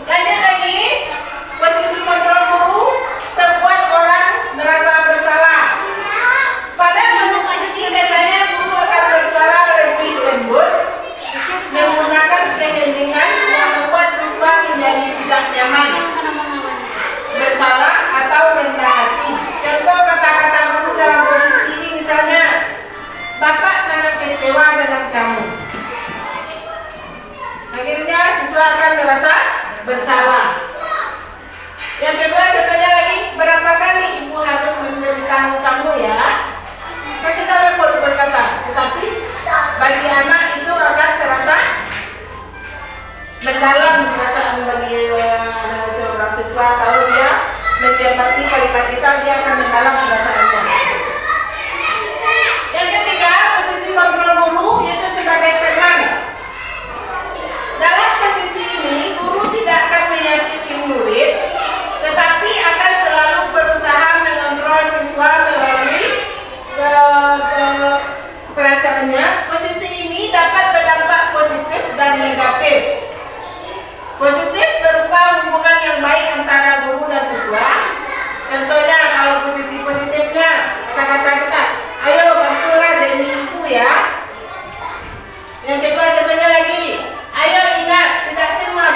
Lanjut lagi, posisi kontrol guru membuat orang merasa bersalah. Pada posisi ini biasanya guru akan bersuara lebih lembut, menggunakan keheningan yang membuat siswa menjadi tidak nyaman, bersalah atau rendah hati. Contoh kata-kata guru dalam posisi ini misalnya, Bapak sangat kecewa dengan kamu. Akhirnya siswa akan merasa bersalah. Yang kedua, contohnya lagi, berapa kali ibu harus menjadi tamu kamu ya? Kan kita lembut berkata, tetapi bagi anak itu akan terasa mendalam perasaan bagi seorang siswa. Kalau dia mencermati kalimat kita, dia akan mendalam perasaannya. Yang ketiga, posisi kontrol guru yaitu sebagai teman. Dalam posisi ini, guru tidak akan menyakiti murid, tetapi akan selalu berusaha mengontrol siswa melalui perasaannya. Posisi ini dapat berdampak positif dan negatif. Positif berupa hubungan yang baik antara guru dan siswa. Contohnya kalau posisi positifnya, kata-kata kita, ayo bantulah Deni ibu ya. Yang kedua contohnya lagi, ayo ingat tidak semua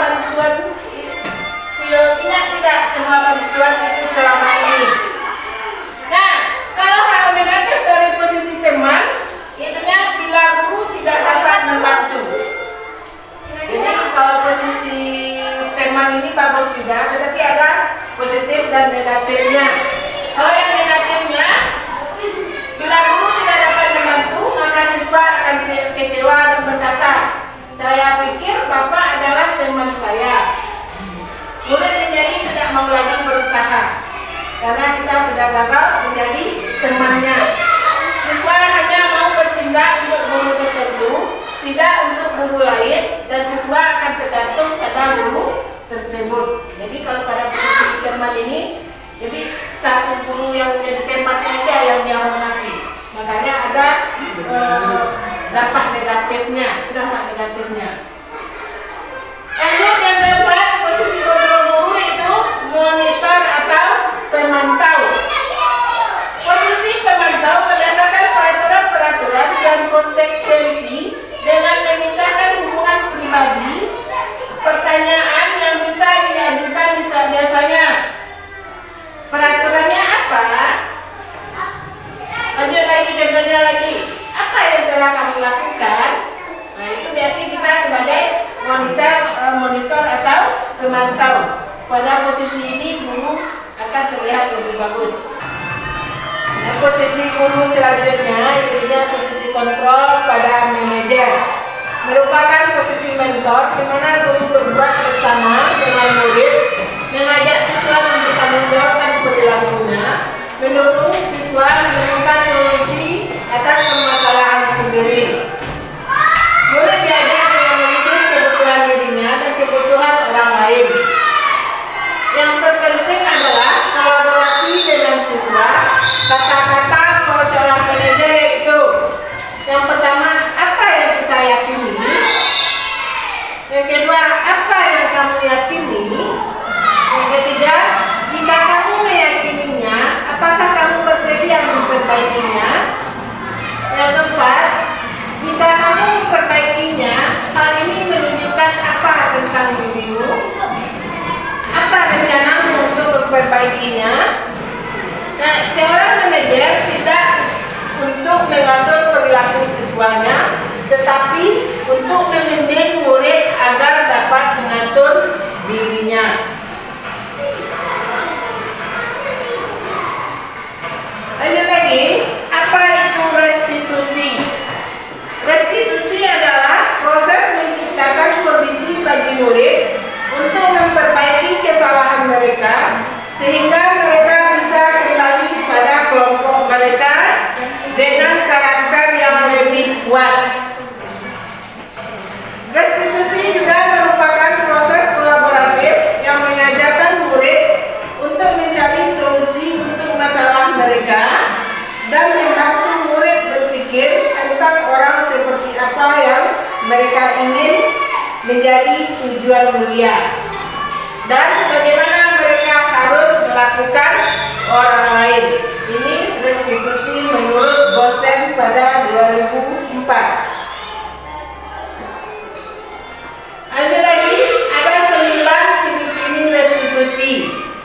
bantuan itu selama ini. Nah, kalau hal negatif dari posisi teman, itunya bila guru tidak dapat membantu. Jadi kalau posisi teman ini bagus juga, tetapi ada positif dan negatifnya. Kalau yang negatifnya, bila guru tidak dapat membantu, maka siswa akan kecewa dan berkata, saya pikir Bapak adalah teman saya. Murid menjadi tidak mau lagi berusaha karena kita sudah gagal menjadi temannya. Siswa hanya mau bertindak untuk guru tertentu, tidak untuk guru lain, dan siswa akan tergantung pada guru tersebut. Jadi kalau pada posisi teman ini, jadi satu guru yang menjadi temannya aja yang dia hormati. Makanya ada dampak negatifnya. Lanjut yang keempat, posisi kontrol guru itu monitor atau pemantau. Posisi pemantau berdasarkan peraturan-peraturan dan konsekuensi dengan memisahkan hubungan pribadi. Pertanyaan yang bisa diajukan biasanya, memantau. Pada posisi ini guru akan terlihat lebih bagus. Nah, posisi guru selanjutnya ininya posisi kontrol pada manajer, merupakan posisi mentor di mana guru berbuat bersama dengan murid, mengajak siswa mempertanggungjawabkan perilakunya, mendukung siswa menemukan solusi atas permasalahan sendiri. Murid diajak menganalisis kebutuhan dirinya dan kebutuhan orang lain. Yang terpenting adalah kolaborasi dengan siswa. Kata-kata kalau seorang manajer yaitu yang pertama, apa yang kita yakini. Yang kedua, apa yang kamu yakini. Yang ketiga, jika kamu meyakininya, apakah kamu bersedia memperbaikinya. Yang keempat, jika kamu memperbaikinya, hal ini menunjukkan apa tentang dirimu. Apa rencanamu untuk memperbaikinya? Nah, seorang manajer tidak untuk mengatur perilaku siswanya, tetapi untuk membimbing murid agar dapat mengatur dirinya. Lanjut lagi, apa itu restitusi? Restitusi adalah proses menciptakan kondisi bagi murid untuk memperbaiki kesalahan mereka sehingga mereka bisa kembali pada kelompok mereka dengan karakter yang lebih kuat. Restitusi juga merupakan proses kolaboratif yang mengajarkan murid untuk mencari solusi untuk masalah mereka dan membantu murid berpikir tentang orang seperti apa yang mereka ingin menjadi tujuan mulia dan bagaimana mereka harus melakukan orang lain. Ini restitusi menurut Gosen pada 2004. Ada lagi, ada 9 ciri-ciri restitusi.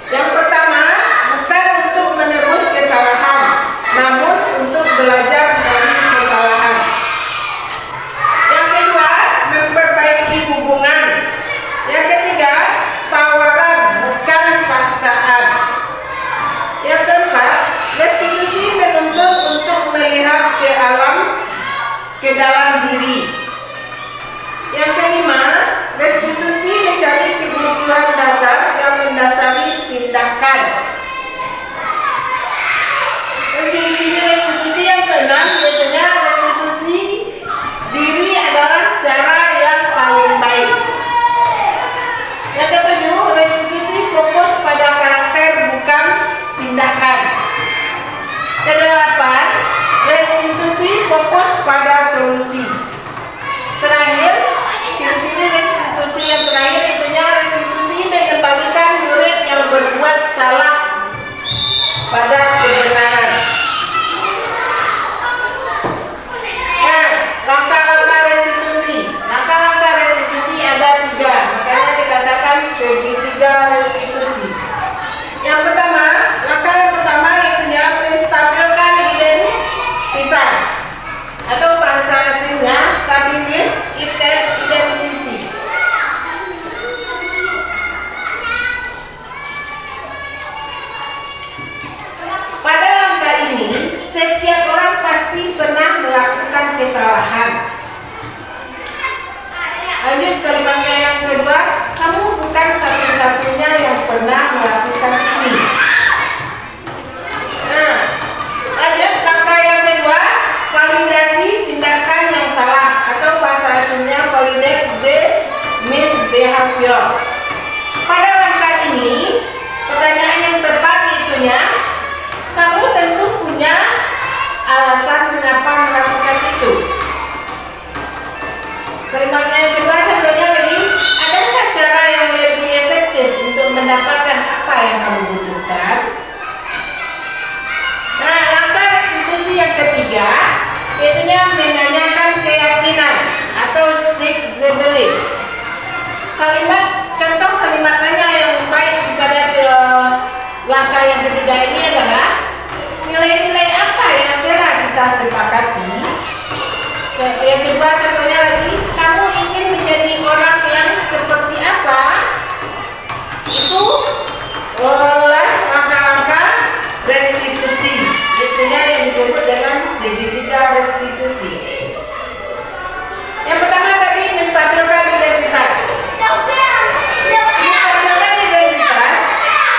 Yang pertama, bukan untuk menebus kesalahan, namun untuk belajar dari kesalahan. Yang kedua, memperbaiki hubungan. Yang ketiga, tawaran bukan paksaan. Yang keempat, restitusi menuntut untuk melihat ke dalam diri. Yang kelima, restitusi mencari kebutuhan dasar yang mendasari tindakan. Dan ciri-ciri restitusi yang keenam yaitu restitusi diri adalah cara yang paling baik. Yang ketujuh, restitusi fokus pada karakter bukan tindakan. Kedelapan, restitusi fokus pada solusi. Terakhir, ciri-ciri restitusi yang terakhir itu restitusi mengembalikan murid yang berbuat salah pada kebenaran. Nah, langkah-langkah restitusi. Langkah-langkah restitusi ada 3, makanya dikatakan segitiga restitusi. Yang pertama, langkah yang pertama itu menstabilkan identitas atau bahasa aslinya stabilis identity. Pada langkah ini, setiap orang pasti pernah melakukan kesalahan. Lanjut kalimatnya yang kedua, kamu bukan satu-satunya yang pernah melakukan ini. Nah, lanjut langkah yang kedua, validasi tindakan yang salah atau bahasa aslinya validate the misbehavior. Pada langkah ini, pertanyaan yang tepat itunya, kamu tentu punya alasan mengapa melakukan itu. Kalimatnya yang kedua contohnya lagi, adakah cara yang lebih efektif untuk mendapatkan apa yang kamu butuhkan? Nah, langkah restitusi yang ketiga, yaitu menanyakan keyakinan atau seek the belief. Contoh kalimat tanya yang baik pada langkah yang ketiga ini adalah nilai-nilai apa yang telah kita sepakati. Yang kedua contohnya lagi, kamu ingin menjadi orang yang seperti apa? itu langkah-langkah restitusi, itunya yang disebut dengan segitiga restitusi. Yang pertama tadi menstabilkan identitas. Menstabilkan identitas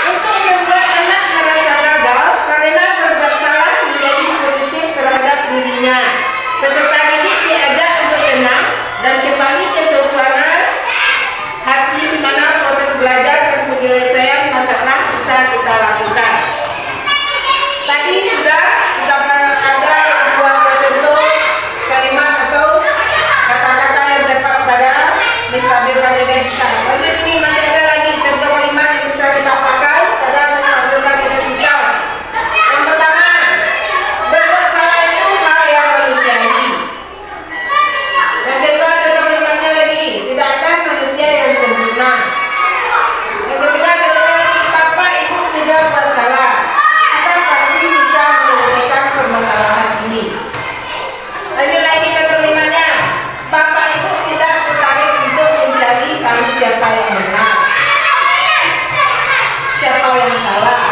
untuk membuat anak merasa gagal karena berbuat salah menjadi positif terhadap dirinya. Peserta didik diajak untuk tenang dan kembali ke suasana hati di mana proses belajar dan penyelesaian masalah bisa kita lakukan. Tadi sudah kita ada dua contoh kalimat atau kata-kata yang tepat pada menstabilkan identitas. Lanjut, ini masih ada lagi contoh kalimat yang bisa kita pakai pada menstabilkan identitas. Yang pertama, berbuat salah itu hal yang manusiawi. Yang kedua, contoh kalimatnya lagi, tidak ada manusia yang sempurna. Yang ketiga, contohnya lagi, papa ibu sudah buat salah. Kita pasti bisa menyelesaikan permasalahan ini. Lanjut lagi contoh kalimatnya, papa ibu tidak tertarik untuk mencari tahu siapa yang benar, siapa yang salah.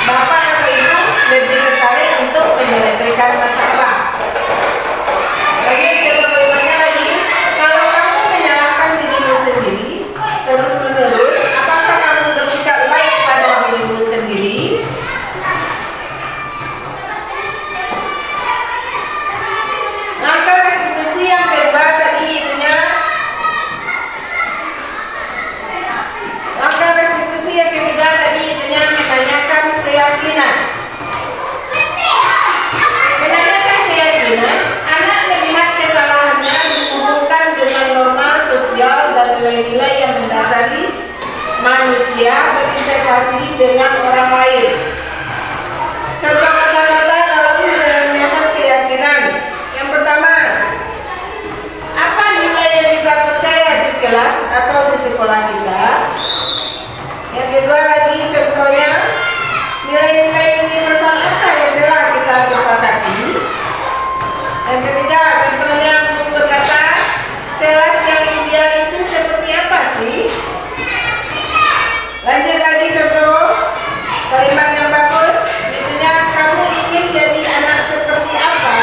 Bapak atau ibu lebih tertarik untuk menyelesaikan masalah. Lagi contoh kalimatnya lagi, kalau kamu menyalahkan dirimu sendiri terus menerus, apakah kamu bersikap baik pada dirimu sendiri? Langkah restitusi yang kedua tadi itunya, langkah restitusi yang ketiga tadi itunya menanyakan keyakinan. Menanyakan keyakinan, anak melihat kesalahannya dihubungkan dengan norma sosial dan nilai-nilai yang mendasari manusia berintegrasi dengan orang lain. Contoh kata-kata dalam menanyakan keyakinan. Yang pertama, apa nilai yang kita percaya di kelas atau di sekolah kita? Yang kedua lagi contohnya, nilai-nilai universal apa yang telah kita sepakati? Yang ketiga, contohnya guru berkata, kelas yang ideal itu seperti apa sih? Lanjut lagi contoh kalimat yang bagus, itunya kamu ingin jadi anak seperti apa?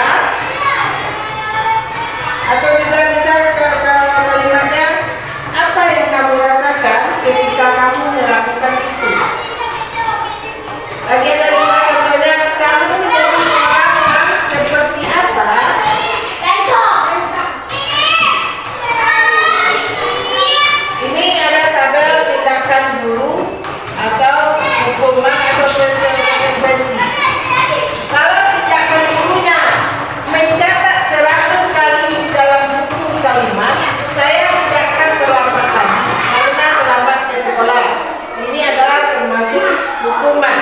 Atau juga bisa kalimatnya, apa yang kamu rasakan ketika kamu melakukan itu? Lagi ada juga contohnya, kamu jadi orang yang seperti apa? Ini ada tabel tindakan guru atau hukuman atau konsekuensi. Kalau tindakan gurunya mencatat 100 kali dalam buku kalimat, saya tidak akan terlambat lagi karena terlambat ke sekolah. Ini adalah termasuk hukuman.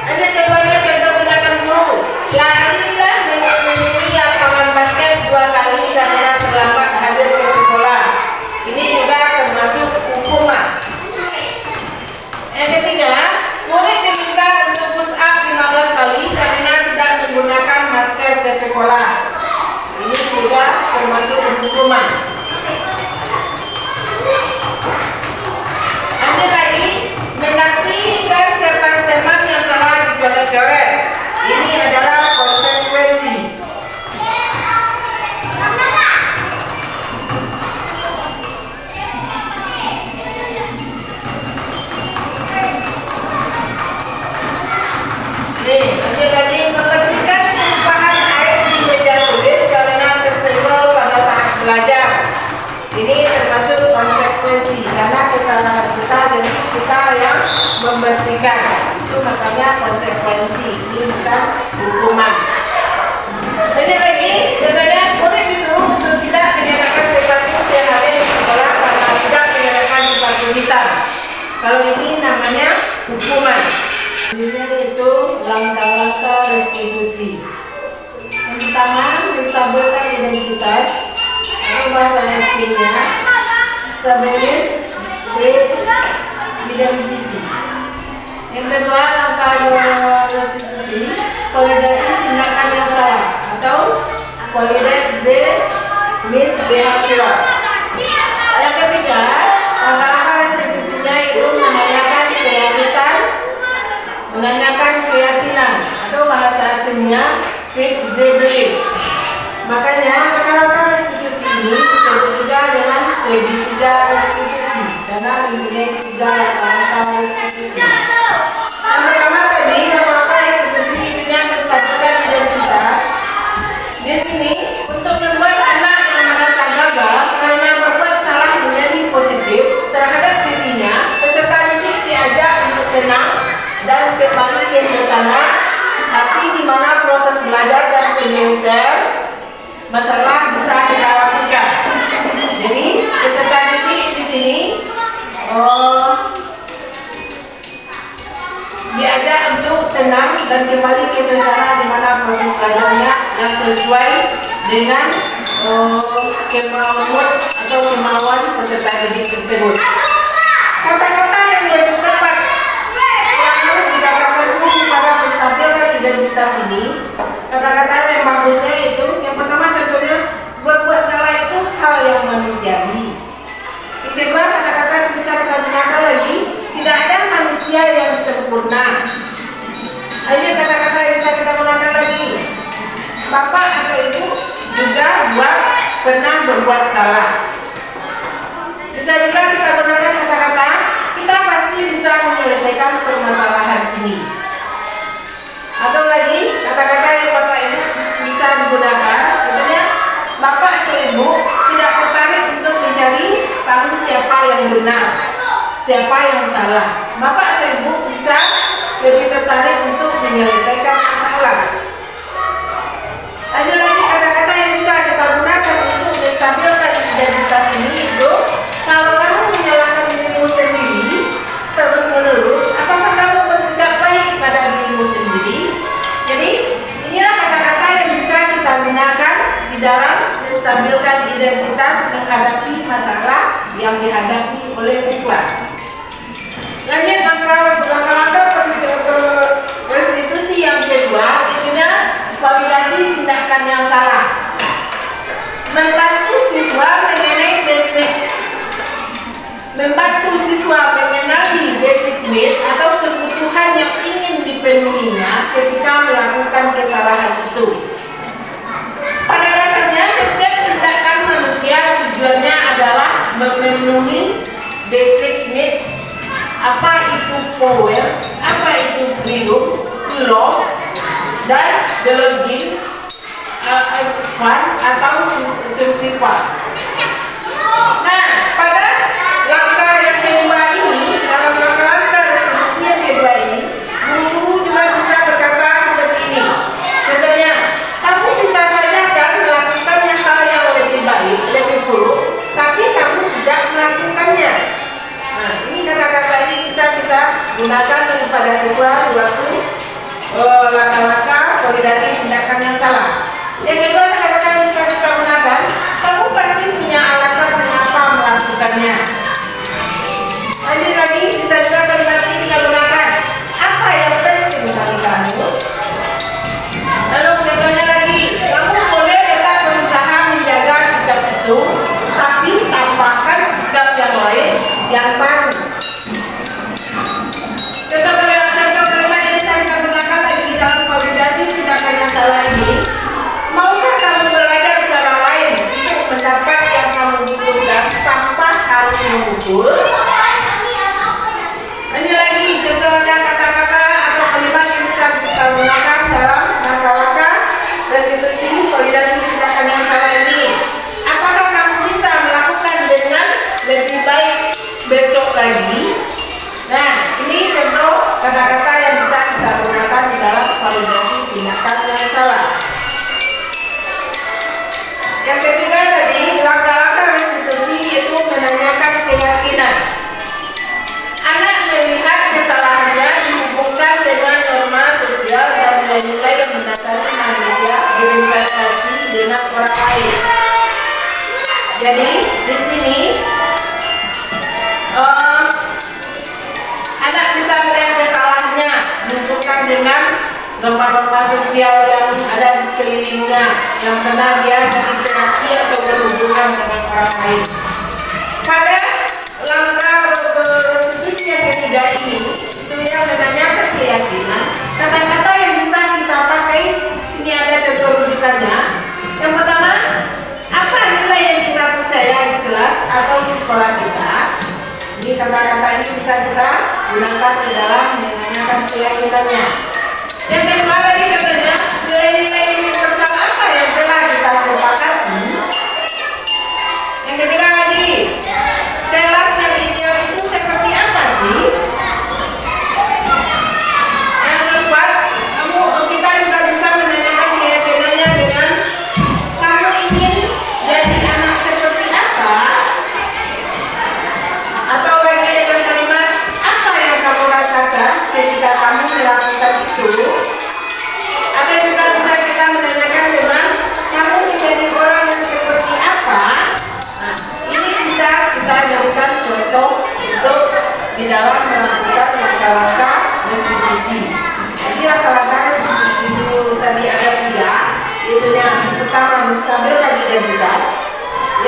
Ada keduanya contoh tindakan guru, larilah mengelilingi lapangan basket 2 kali karena terlambat hadir ke sekolah. Ini juga termasuk hukuman. Yang ketiga, murid diminta untuk push up 15 kali karena tidak menggunakan masker ke sekolah. Ini juga termasuk hukuman. Lanjut lagi, mengaktifkan kertas teman yang telah dicoret-coret. Ini adalah konsekuensi. Lanjut lagi, membersihkan tumpahan air di meja tulis karena tersenggol pada saat belajar. Ini termasuk konsekuensi karena kesalahan kita, jadi kita yang membersihkan. Itu makanya konsekuensi, ini bukan hukuman. Lanjut lagi, contohnya murid disuruh untuk tidak mengenakan sepatu sehari di sekolah karena tidak mengenakan sepatu hitam. Kalau ini namanya hukuman. Ini itu langkah-langkah restitusi. Yang pertama, menstabilkan identitas atau bahasa aslinya establish the identity. Yang kedua, langkah restitusi, validasi tindakan yang salah atau validate the misbehavior. Yang ketiga, langkah 3 restitusi karena mempunyai 3 langkah restitusi. Yang pertama tadi langkah restitusi intinya menstabilkan identitas. Di sini untuk membuat anak yang merasa gagal karena berbuat salah menjadi positif terhadap dirinya, peserta didik diajak untuk tenang dan kembali ke suasana hati di mana proses belajar dan penyelesaian masalah bisa kita lakukan. Jadi peserta didik di sini diajak untuk tenang dan kembali ke suasana di mana proses belajarnya yang sesuai dengan kemauan atau kemauan peserta didik tersebut. Kata-kata yang lebih tepat yang harus dikatakan pada menstabilkan identitas ini, kata-kata yang bagusnya itu yang pertama contohnya berbuat salah itu hal yang manusiawi. Yang kedua kata-kata yang bisa kita gunakan lagi, tidak ada manusia yang sempurna. Ini kata-kata yang bisa kita gunakan lagi, bapak atau ibu juga pernah berbuat salah. Bisa juga kita gunakan kata-kata kita pasti bisa menyelesaikan permasalahan ini. Atau lagi kata-kata yang bapak ibu bisa digunakan, contohnya bapak atau ibu tidak tertarik untuk mencari tahu siapa yang benar, siapa yang salah. Bapak atau ibu bisa lebih tertarik untuk menyelesaikan masalah. Ada lagi kata-kata yang bisa kita gunakan untuk menstabilkan identitas ini itu, kalau kamu menyalahkan dirimu sendiri terus-menerus, apakah kamu bersikap baik pada dirimu sendiri? Jadi inilah kata-kata yang bisa kita gunakan di dalam menstabilkan identitas menghadapi masalah yang dihadapi oleh siswa. Lanjut langkah-langkah restitusi yang kedua, itunya validasi tindakan yang salah. Membantu siswa mengenali basic need atau kebutuhan yang ingin dipenuhinya ketika melakukan kesalahan itu. Pada dasarnya setiap tindakan manusia tujuannya adalah memenuhi basic need. Apa itu power, apa itu freedom, law, dan the logic, fun atau simplify. Nah, pada langkah yang kedua ini, dalam langkah restitusi yang kedua ini, guru juga bisa berkata seperti ini. Contohnya, kamu bisa saja kan melakukannya hal yang lebih baik, lebih buruk, tapi kamu tidak melakukannya. Nah, ini kata-kata ini bisa kita gunakan kepada siswa suatu langkah-langkah validasi tindakan yang salah. Yang kedua kata-kata yang bisa kita gunakan, kamu pasti punya alasan mengapa melakukannya. Lanjut lagi, bisa juga kalimat ini kita gunakan, apa yang penting bagi kamu? Lalu contohnya lagi, kamu boleh tetap berusaha menjaga sikap itu, tapi tambahkan sikap yang lain yang baru. Contoh kalimat yang bisa kita gunakan lagi dalam validasi tindakan yang salah ini, maukah kamu belajar cara lain untuk mendapat yang kamu butuhkan tanpa harus memukul? Ini lagi contohnya kata-kata atau kalimat yang bisa kita gunakan dalam langkah-langkah restitusi validasi tindakan yang salah ini. Apakah kamu bisa melakukan dengan lebih baik besok lagi? Nah, ini contoh kata-kata yang bisa kita gunakan dalam validasi tindakan yang salah. Yang ketiga tadi, langkah-langkah restitusi itu menanyakan keyakinan. Anak melihat kesalahannya dihubungkan dengan norma sosial dan nilai-nilai yang mendasari manusia berinteraksi dengan orang lain. Jadi di sini anak bisa melihat kesalahannya dihubungkan dengan norma-norma sosial yang ada di sekelilingnya yang pernah dia berinteraksi atau berhubungan dengan orang lain. Pada langkah restitusi yang ketiga ini, itu yang menanyakan keyakinan. Kata-kata yang bisa kita pakai ini ada contoh rujukannya. Yang pertama, apa nilai yang kita percaya di kelas atau di sekolah Jadi kata-kata ini bisa kita gunakan di dalam menanyakan keyakinannya. Yang kedua lagi katanya, nilai-nilai universal apa yang telah kita sepakati? Yang ketiga lagi, kelas yang ideal itu seperti apa sih? Yang keempat, kita juga bisa menanyakan keyakinannya dengan kamu ingin jadi anak seperti apa? Atau lagi dengan kalimat apa yang kamu rasakan ketika kamu melakukan itu? Atau juga bisa kita menanyakan dengan kamu menjadi orang yang seperti apa? Nah, ini bisa kita jadikan contoh untuk di dalam melakukan langkah-langkah restitusi. Jadi langkah-langkah restitusi itu tadi ada 3. Itu yang pertama, menstabilkan identitas.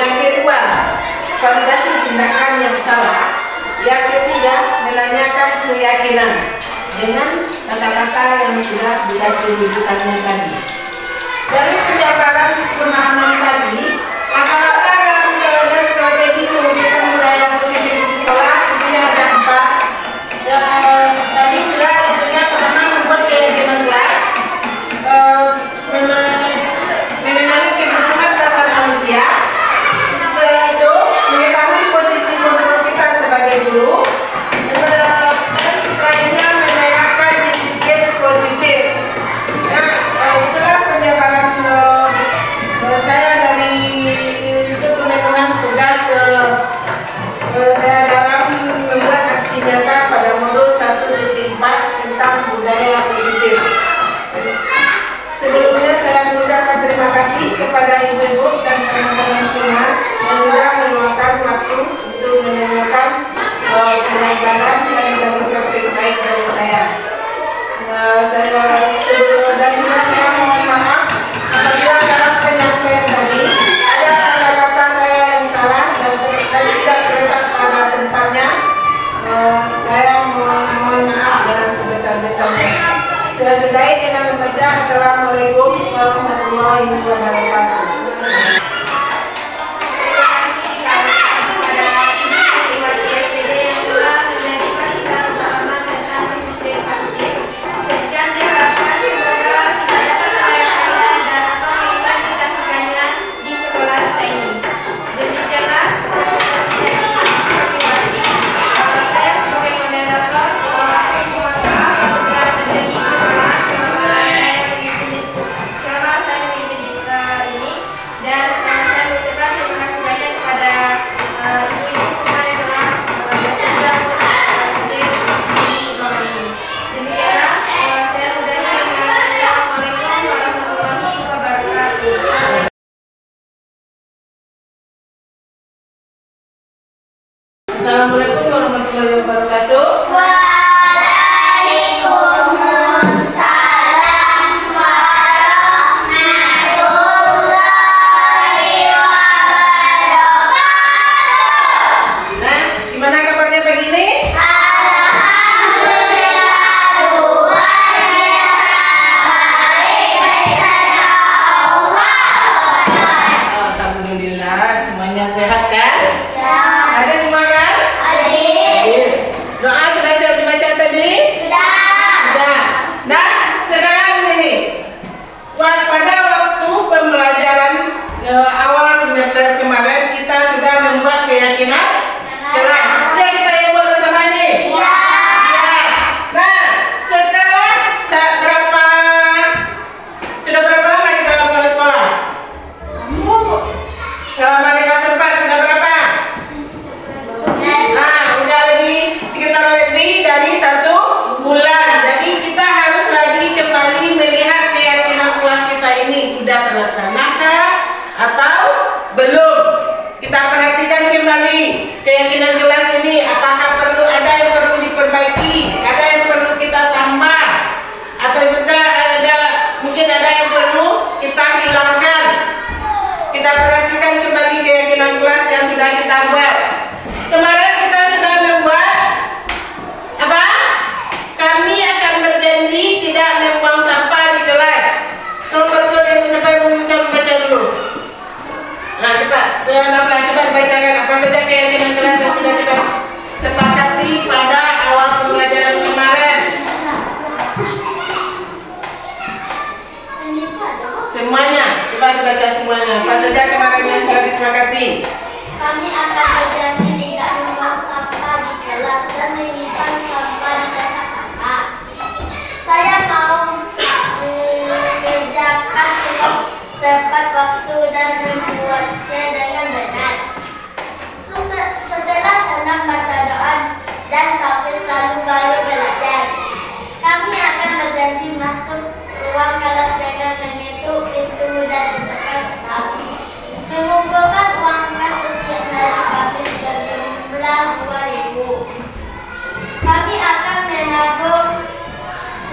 Yang kedua, validasi tindakan yang salah. Yang ketiga, menanyakan keyakinan dengan kata-kata yang sudah dikasih rujukannya tadi. Dari penjabaran pemahaman tadi, langkah-langkah dalam skala dan strategi mewujudkan budaya positif di sekolah tentunya ada 4. Tadi sudah tentunya pertama membuat keyakinan kelas, mengenali kebutuhan dasar manusia. Setelah itu mengetahui posisi kontrol kita sebagai guru. Dan terakhirnya menanyakan disiplin positif. Nah, itulah penjabaran saya dari dokumen tugas saya dalam membuat aksi nyata pada modul 1.4 tentang budaya positif. Sebelumnya saya mengucapkan terima kasih kepada ibu-ibu dan teman-teman semua yang sudah meluangkan waktu untuk mendengarkan penjelasan dan dari praktik baik dari saya. Dan juga saya mohon maaf apabila dalam penyampaian tadi ada kata-kata saya yang salah dan tidak terletak pada tempatnya. Saya mohon maaf dengan sebesar-besarnya. Saya sudahi dengan membaca Assalamualaikum warahmatullahi wabarakatuh. Selama saya memimpin ini, waktu dan membuatnya dengan benar. Setelah senang baca doa dan tahfiz lalu baru belajar. Kami akan berjanji masuk ruang kelas dengan mengetuk pintu dan ucapan salam. Mengumpulkan uang kas setiap hari kami berjumlah 2.000. Kami akan menabung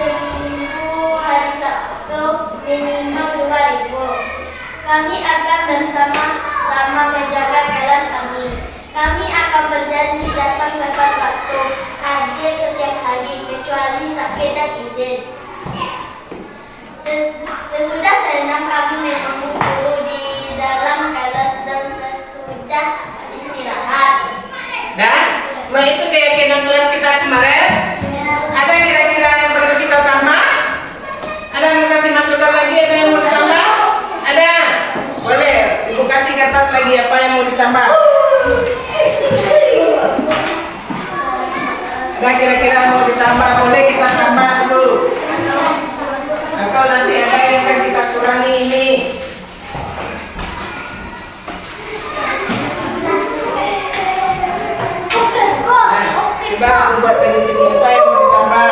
seminggu hari Sabtu minimal 2.000. Kami akan bersama-sama menjaga kelas kami. Kami akan berjanji datang tepat waktu, hadir setiap hari kecuali sakit dan izin. Sesudah senam kami menunggu guru di dalam kelas dan sesudah istirahat. Dan itu keyakinan kelas kita kemarin. Ada kira-kira yang perlu kita tambah? Ada yang mau kasih masukan lagi? Ada yang mau ditambah? Ada? Boleh. Ibu kasih kertas lagi apa yang mau ditambah? Nah, kira-kira mau ditambah, boleh kita tambah dulu. Atau nanti ada yang akan kita kurangi ini. Coba aku buat dari sini apa yang mau ditambah.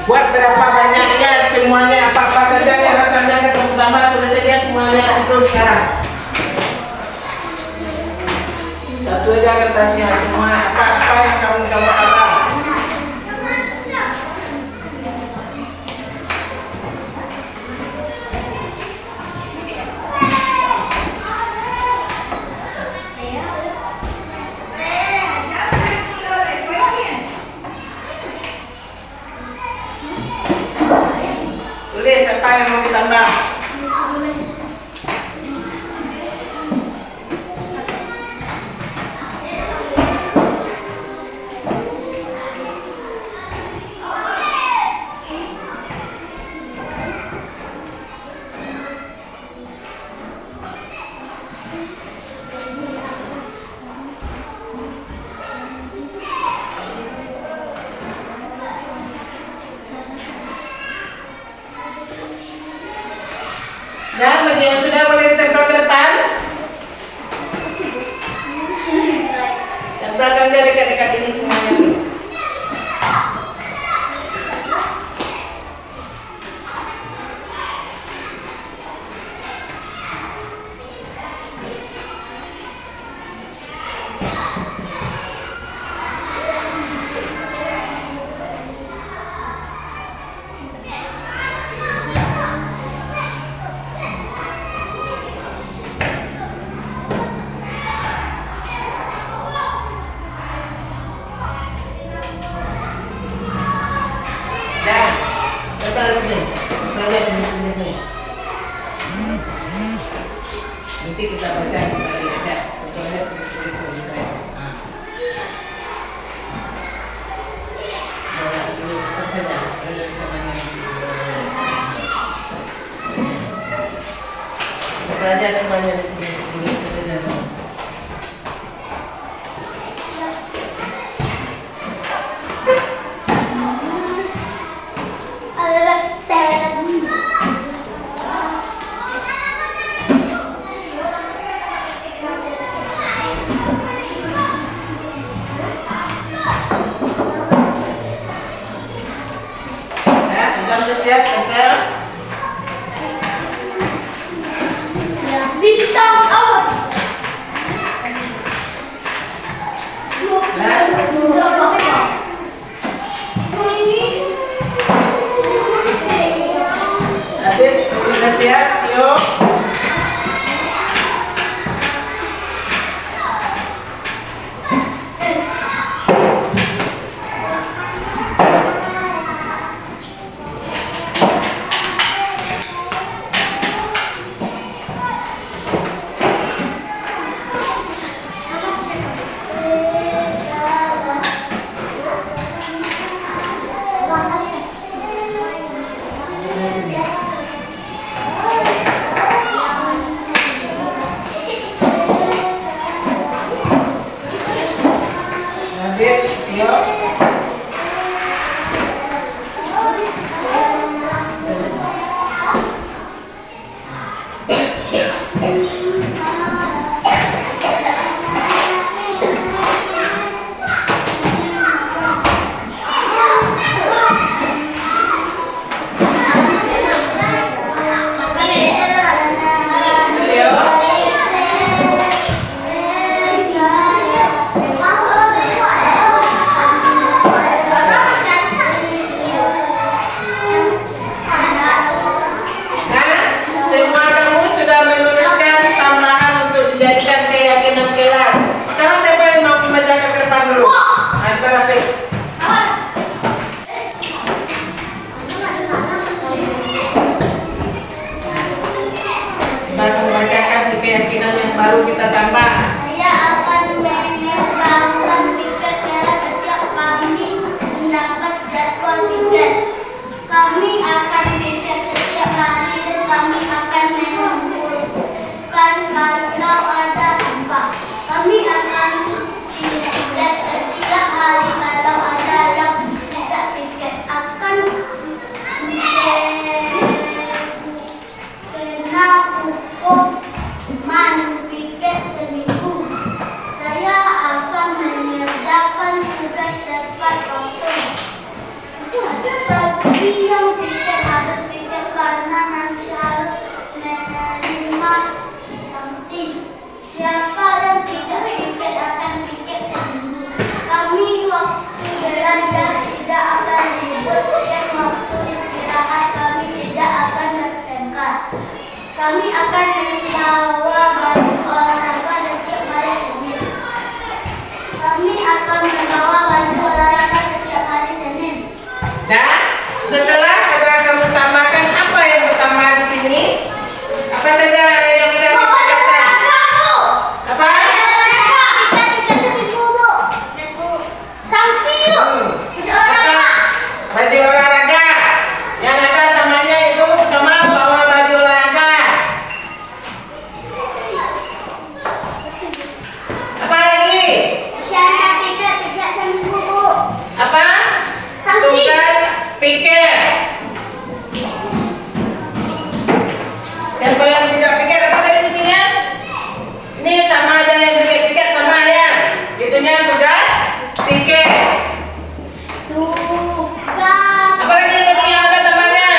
Buat berapa banyaknya, semuanya apa-apa saja yang rasanya ketemu tambah, tulis saja semuanya itu sekarang. Satu aja kertasnya, semua apa-apa yang kamu kata. Tulis apa yang mau ditambah. Dan bagi yang sudah boleh ditempel ke depan, tempelkan dari dekat-dekat ini semuanya dulu. Nanti kita baca kembali ada. Contohnya tulis-tulis saya. Belajar semuanya di sini. Siap, tempel. Bintang awal. Habis, sudah siap, yuk. setiap waktu istirahat kami tidak akan bertengkar. Kami akan membawa baju olahraga setiap hari Senin. Kami akan membawa baju olahraga setiap hari Senin. Dan setelah kamu tambahkan apa yang pertama di sini? Apa saja yang sudah dikatakan? Apa? Baju olahraga. Yang ada tamanya itu pertama bawa baju olahraga. Apa lagi? Apa? Tugas pikir. Siapa yang tidak pikir apa tadi bunyinya? Ini sama aja yang pikir sama ya. Itunya tugas pikir. Apa lagi tadi yang ada tambahnya?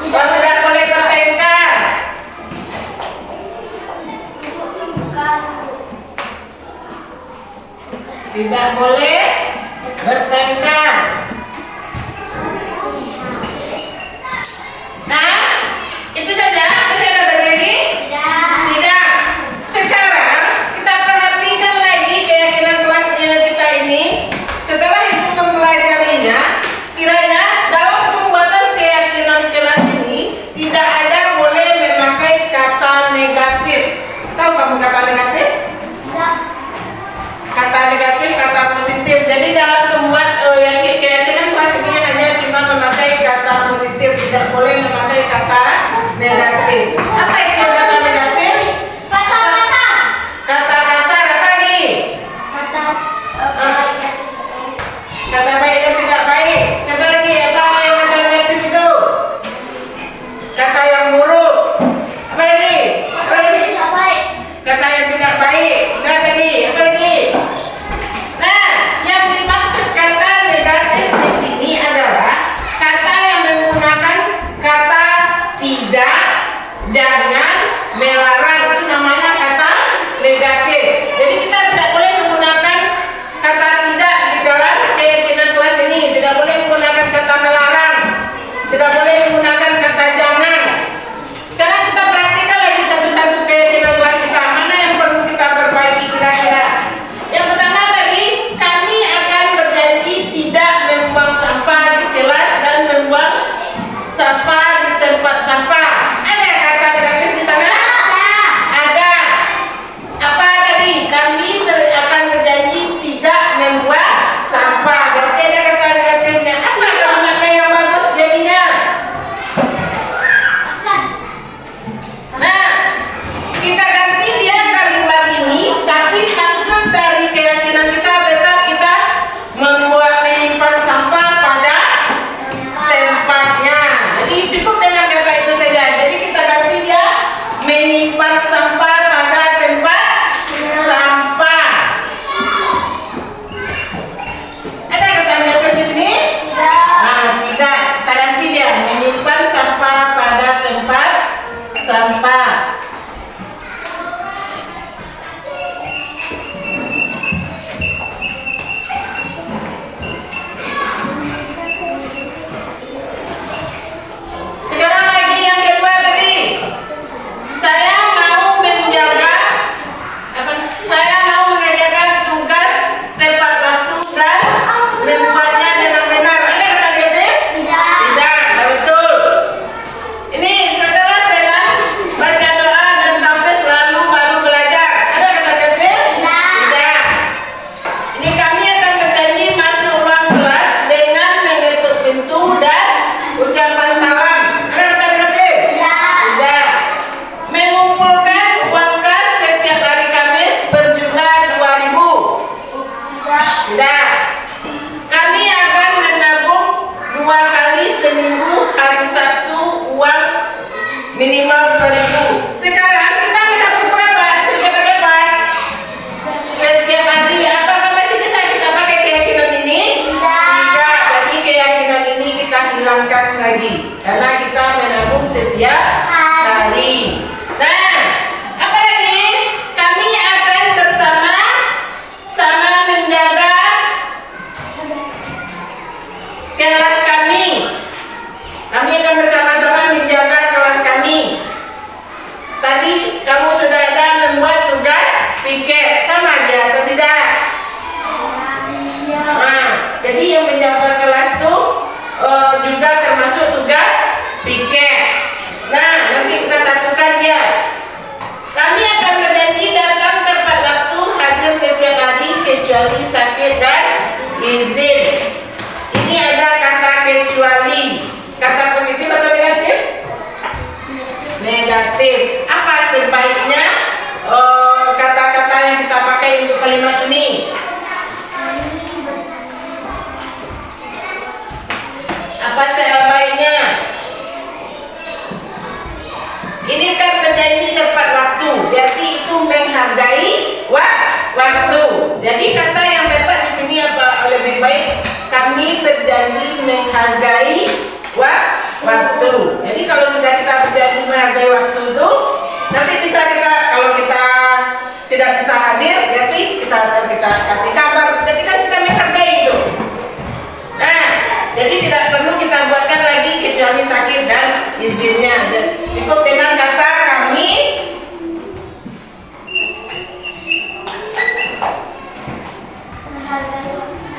Yang tidak boleh bertengkar. Tidak boleh bertengkar. Nah, itu saja. Masih ada lagi? Tidak. Sekarang kita perhatikan lagi keyakinan kelasnya kita ini. Setelah ibu mempelajarinya, kiranya dalam pembuatan keyakinan kelas ini tidak ada boleh memakai kata negatif. Tahu kamu kata negatif? Kata negatif, kata positif. Jadi dalam pembuat keyakinan kelas ini hanya cuma memakai kata positif, tidak boleh memakai kata negatif. Apa itu kata negatif? Kata kasar apa lagi? Kata baik dan tidak baik. Satu lagi apa yang kata negatif itu? Kata yang buruk. Apa lagi? Apa lagi? Kata yang tidak baik. Udah tadi. Apa lagi? Nah, yang dimaksud kata negatif di sini adalah kata yang menggunakan kata tidak, jangan, melarang. Itu namanya kata negatif. Jadi kita tidak boleh menggunakan kata tidak di dalam keyakinan kelas ini. Tidak boleh menggunakan kata melarang. Tidak boleh menggunakan kata jangan. Sekarang kita perhatikan lagi satu-satu keyakinan kelas kita. Mana yang perlu kita perbaiki kira-kira? Yang pertama tadi, kami akan berjanji tidak membuang sampah di kelas dan membuang sampah di tempat sampah. Ada kata negatif di sana? Ada. Apa tadi? Kami akan berjanji tidak membuang sampah. Berarti ada kata negatifnya. Apa kalimatnya yang bagus jadinya? Nah, kita ganti dia kalimat ini, tapi maksud dari keyakinan kita tetap kita menyimpan sampah pada tempatnya. Jadi cukup dengan kata itu saja. Jadi kita ganti dia menyimpan sampah pada tempat sampah. Ada kata negatif di sini? Nah, tidak. Kita ganti dia menyimpan sampah pada tempat sampah. Sekarang lagi yang kedua tadi. Saya mau menjaga saya mau mengerjakan tugas tepat waktu dan membuatnya dengan benar. Ada kata negatif? Tidak, betul. Ini setelah saya baca doa dan tahfiz lalu baru belajar. Ada kata negatif? Tidak. Ini kami akan berjanji masuk ruang kelas dengan mengetuk pintu dan ucapan salam. Ada kata negatif? Tidak. Mengumpulkan uang kas setiap hari Kamis berjumlah 2.000. Tidak. Kami akan menabung 2 kali seminggu hari Sabtu uang minimal 2.000. Sekarang kita menabung berapa? Setiap hari apa? Setiap hari. Apakah masih bisa kita pakai keyakinan ini? Tidak. Jadi keyakinan ini kita hilangkan lagi karena kita menabung setiap hari. Nah, apa lagi? Kami akan bersama-sama menjaga Jadi yang menjaga kelas tuh juga termasuk tugas piket. Nah, nanti kita satukan ya. Kami akan berjanji datang tepat waktu, hadir setiap hari kecuali sakit dan izin. Ini ada kata kecuali. Kata positif atau negatif? Negatif. Apa sebaiknya kata-kata yang kita pakai untuk kalimat ini? Apa sebaiknya? Ini kan berjanji tepat waktu, berarti itu menghargai waktu. Jadi kata yang tepat di sini apa lebih baik? Kami berjanji menghargai waktu. Jadi kalau sudah kita berjanji menghargai waktu itu, nanti bisa kita, kalau kita tidak bisa hadir, berarti kita kasih kabar. Berarti kan kita menghargai itu. Nah, jadi tidak perlu kita buatkan lagi kecuali sakit dan izinnya. Dan cukup dengan kata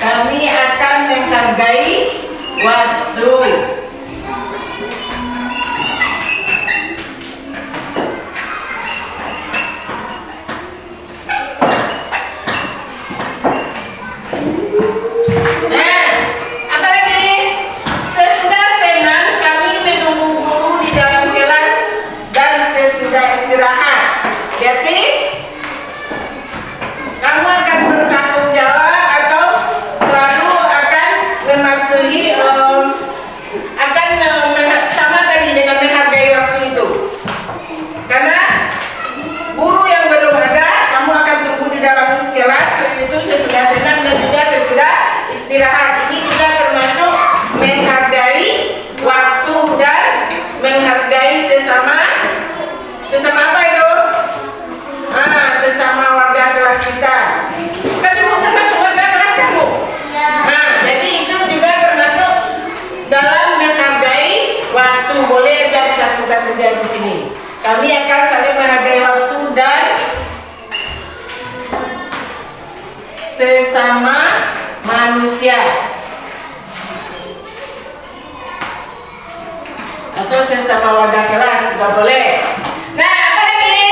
kami akan menghargai waktu. Istirahat ini juga termasuk menghargai waktu dan menghargai sesama apa itu? Sesama warga kelas kita. Kan ibu termasuk warga kelas kamu? Nah, jadi itu juga termasuk dalam menghargai waktu. Boleh aja disatukan saja di sini. Kami akan saling menghargai waktu dan sesama manusia atau sesama warga kelas juga boleh. Nah, apa lagi?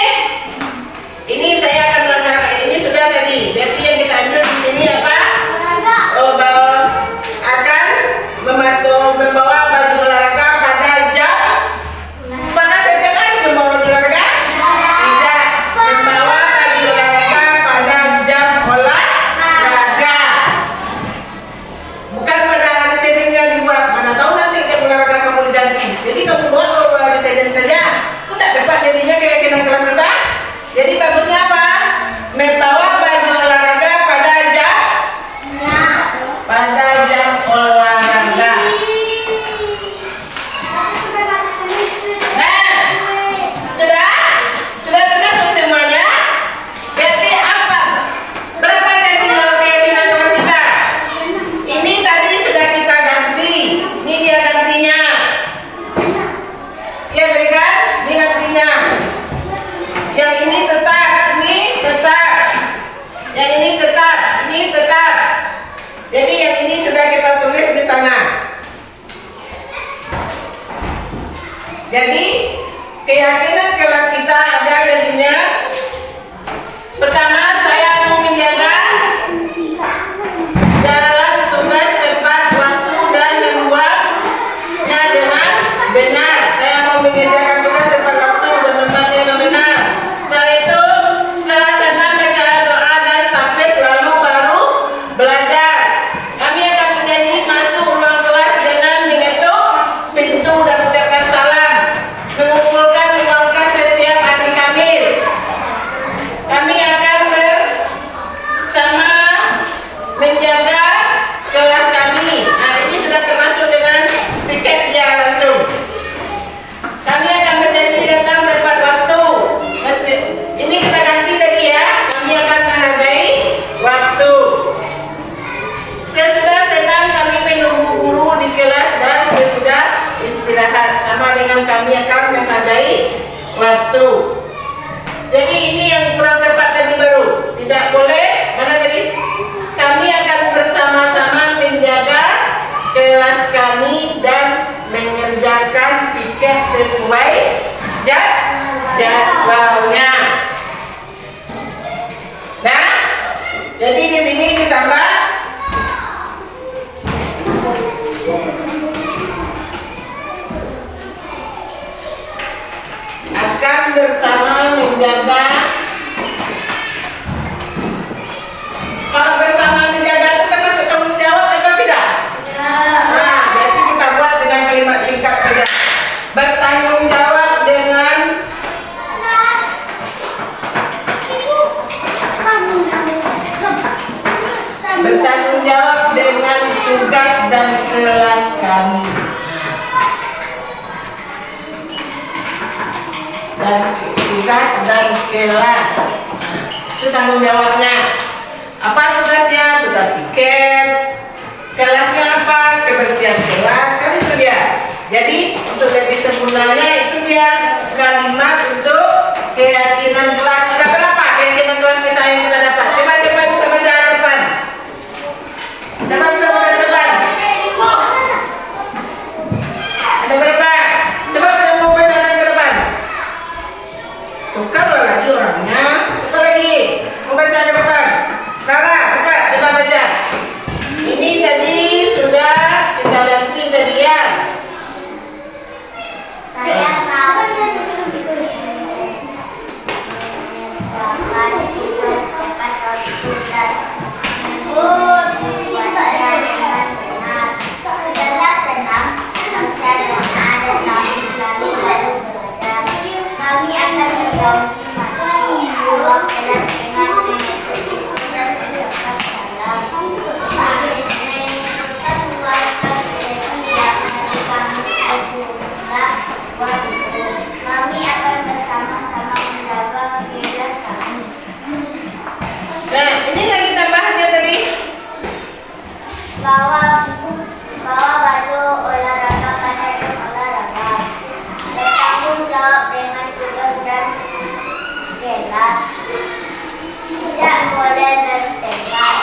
Ini saya akan melaksanakan. Ini sudah tadi. Berarti yang kita ambil di sini apa? Akan membawa baju olahraga pada jam. Apakah setiap hari membawa baju olahraga? Tidak. Membawa baju olahraga pada jam olahraga. Bukan pada hari Senin yang dibuat. Mana tahu nanti olahraga kamu diganti. Jadi kamu buat hari Senin saja. Itu tak dapat jadinya keyakinan kelas kita. Jadi bagusnya apa? Membawa baju olahraga pada jam olahraga. Nah, sudah termasuk semuanya. Berarti apa? Berapa jadinya keyakinan kelas kita? Ini tadi sudah kita ganti. Ini dia gantinya. Ya berikan, ini gantinya. Yang ini tetap, ini tetap. Yang ini tetap, ini tetap. Jadi yang ini sudah kita tulis di sana. Jadi keyakinan kelas kita ada jadinya. Pertama, saya mau menjaga dalam tugas tepat waktu dan membuatnya dengan benar. Saya mau mengerjakan tugas tepat waktu dan membuatnya dengan benar. Setelah itu, setelah senang baca doa dan tahfiz lalu baru belajar. Kami akan menjanji masuk ruang kelas dengan mengetuk pintu dan ucapkan salam. Mengumpulkan ruang kelas setiap hari Kamis. Kami akan bersama menjaga kelas kami. Nah, ini sudah termasuk dengan piket ya langsung. Kami akan berjanji datang tepat waktu. Ini kita ganti tadi ya. Kami akan menghargai waktu. Sesudah senang kami menunggu guru di kelas dan sesudah istirahat. Sama dengan kami akan menghargai waktu. Jadi ini yang kurang tepat tadi baru. Tidak boleh. Mana tadi? Kami akan bersama-sama menjaga sesuai jadwalnya. Nah, jadi di sini ditambah akan bersama menjaga. Kalau bersama menjaga itu termasuk tanggung jawab atau tidak? Nah, berarti kita buat dengan kalimat singkat saja. Bertanggung jawab dengan tugas dan kelas kami. Dan tugas dan kelas. Itu tanggung jawabnya. Apa tugasnya? Tugas tiket. Kelasnya apa? Kebersihan kelas. Kan itu dia. Jadi untuk lebih sempurnanya itu dia kalimat untuk keyakinan kelas. Ada berapa keyakinan kelas kita yang kita dapat? Coba bisa baca ke depan. Coba bisa baca ke depan. Ada berapa? Coba kita mau baca ke depan. Tukar lagi orangnya. Coba lagi. Mau baca ke depan. Rara, coba baca. Ini tadi sudah kita ganti tadi ya. Saya tahu kami akan menjauhi masuk kelas dengan mengikuti dan bersikap salah. Kami akan bersama-sama menjaga kelas kami. Nah, ini lagi tambahannya tadi. Bawa baju olahraga pada jam olahraga. Bertanggung jawab dengan tugas dan kelas. Tidak boleh bertengkar.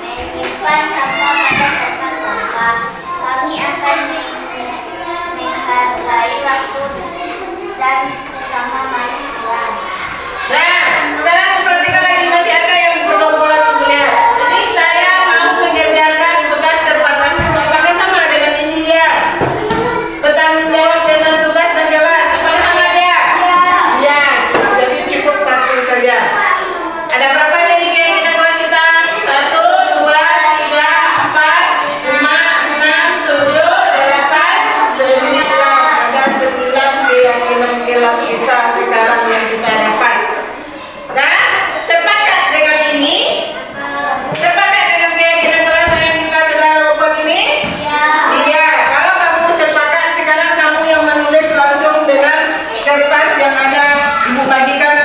Menyimpan sampah pada tempat sampah. Kami akan menghargai waktu dan sesama manusia. Nah, sekarang perhatikan lagi, masih ada yang belum melihat. Ini saya mau mengerjakan tugas tepat waktu. Apakah sama dengan ini dia? Bertanggung jawab dengan tugas dan kelas. Apakah sama dia? Ya, jadi cukup satu saja. Ada berapa jadi keyakinan kelas kita? 1, 2, 3, 4, 5, 6, 7, 8, 9. Ada 9 keyakinan kelas kita sekarang yang kita dapat. Nah, sepakat dengan ini? Sepakat dengan keyakinan kelas yang kita sudah buat ini? Iya. Kalau kamu sepakat, sekarang kamu yang menulis langsung dengan kertas yang ada ibu bagikan.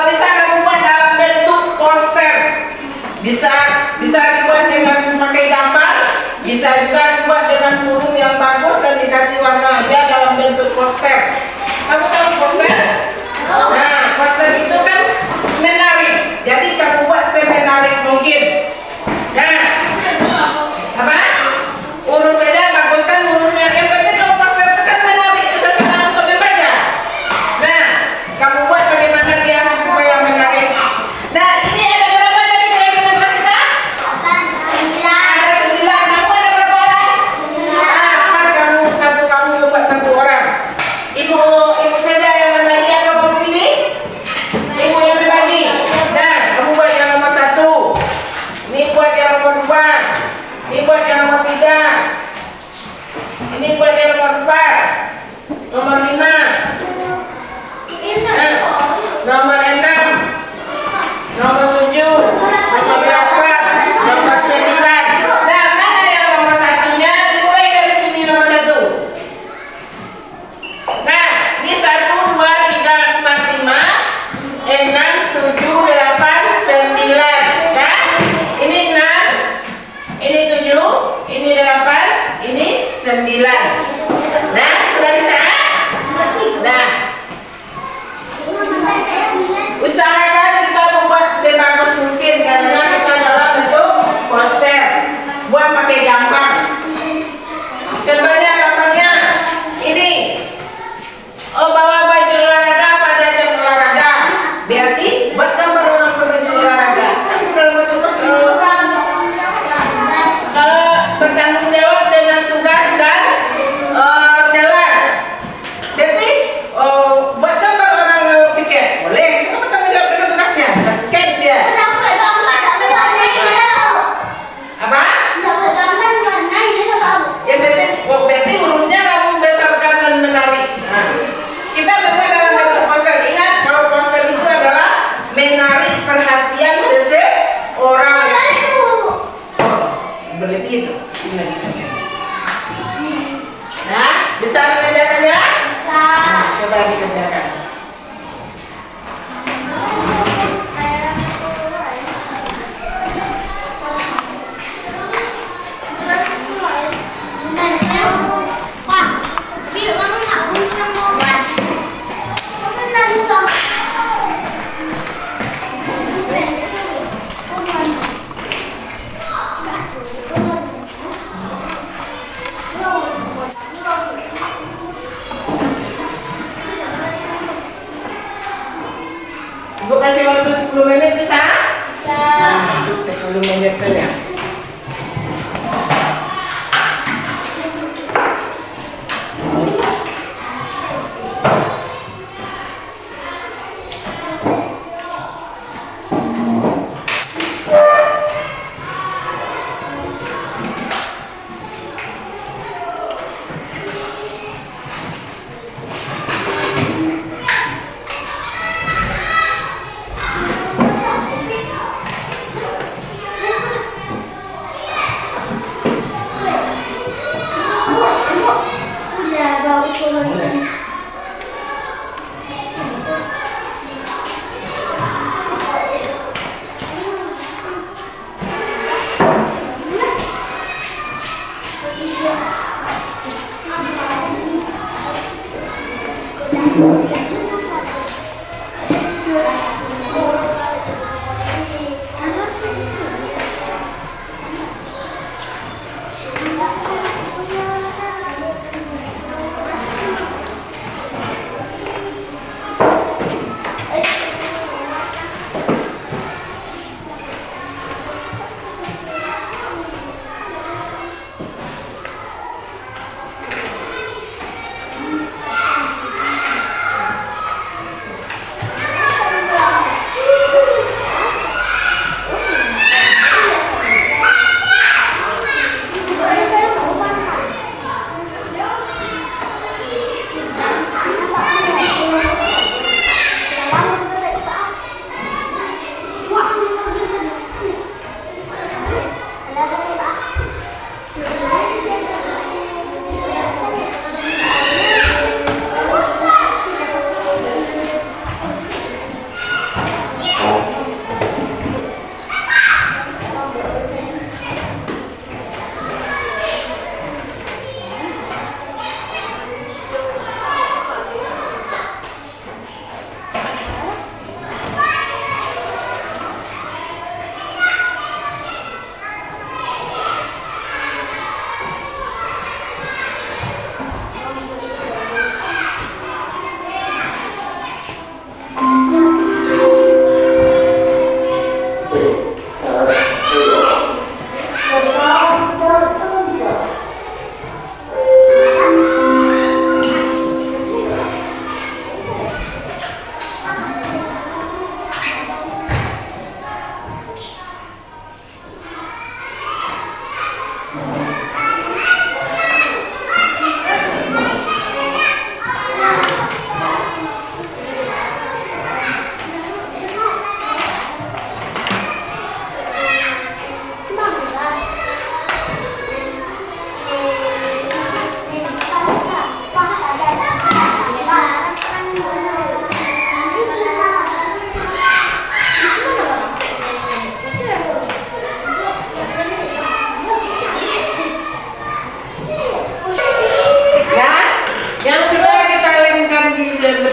Bisa kamu buat dalam bentuk poster. Bisa dibuat dengan pakai gambar. Bisa juga dibuat dengan huruf yang bagus dan dikasih warna aja dalam bentuk poster. Kamu tahu poster? Nah, poster itu kan menarik. Jadi kamu buat semenarik mungkin. Nah, apa? Urut saja, baguskan urutnya. Yang penting kalau poster itu kan menarik, sesuatu untuk membaca. Nah, kamu buat bagaimana dia supaya menarik. Nah, ini ada berapa dari keyakinan kelas kita? Ada 9. Kamu ada berapa orang? Nah, pas kamu buat 1 orang. Ibu saja yang membagi atau kamu pilih? Ibu yang membagi. Nah, kamu buat yang nomor 1. Ini buat yang nomor 2. Ini buat yang nomor 3. Ini buat yang nomor 4. Nomor 5. Nah, nomor 6. Nomor 7. Nomor 8. Nomor 9. Nah, mana yang nomor 1-nya? Dimulai dari sini nomor 1. Nah, ini 1, 2, 3, 4, 5, 6, 7, 8, 9. Nah, ini 6, ini 7, ini 8, ini 9. Nah, sudah bisa? Nah, usahakan kita membuat sebagus mungkin karena kita dalam bentuk poster. Buat pakai gambar. Contohnya gambarnya ini. berlebih itu. Ini lagi saja. Nah, bisa mengerjakannya? Bisa. Coba dikerjakan. Ibu kasih waktu 10 menit bisa? Bisa. Nah, 10 menit saja. Udah bau usul.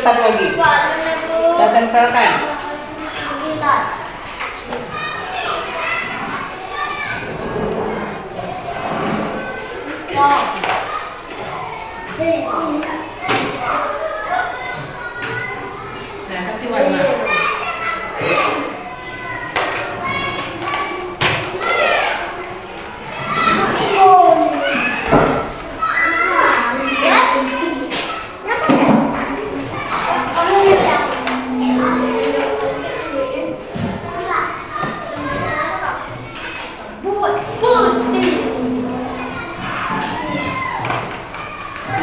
depan lagi. Dan tempelkan. Nah, kasih warna.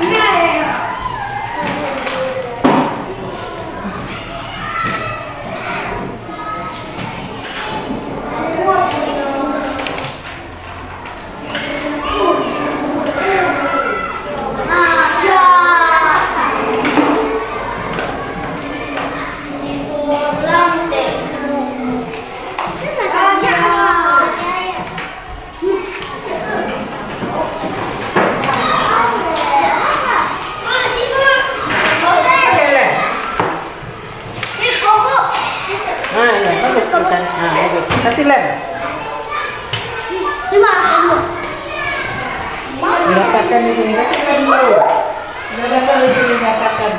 Yeah. Dirapatkan di sini, kasihkan dulu. Dirapatkan di sini, dapatkan.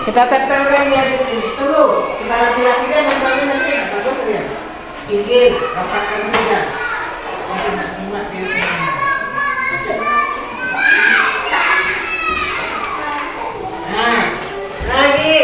Kita tempelkan dia di sini. Tunggu, kita laki-laki kan membagi nanti. Bagus ya. Pinggir, rapatkan saja. Nanti nak muat di sini. Nah, lagi.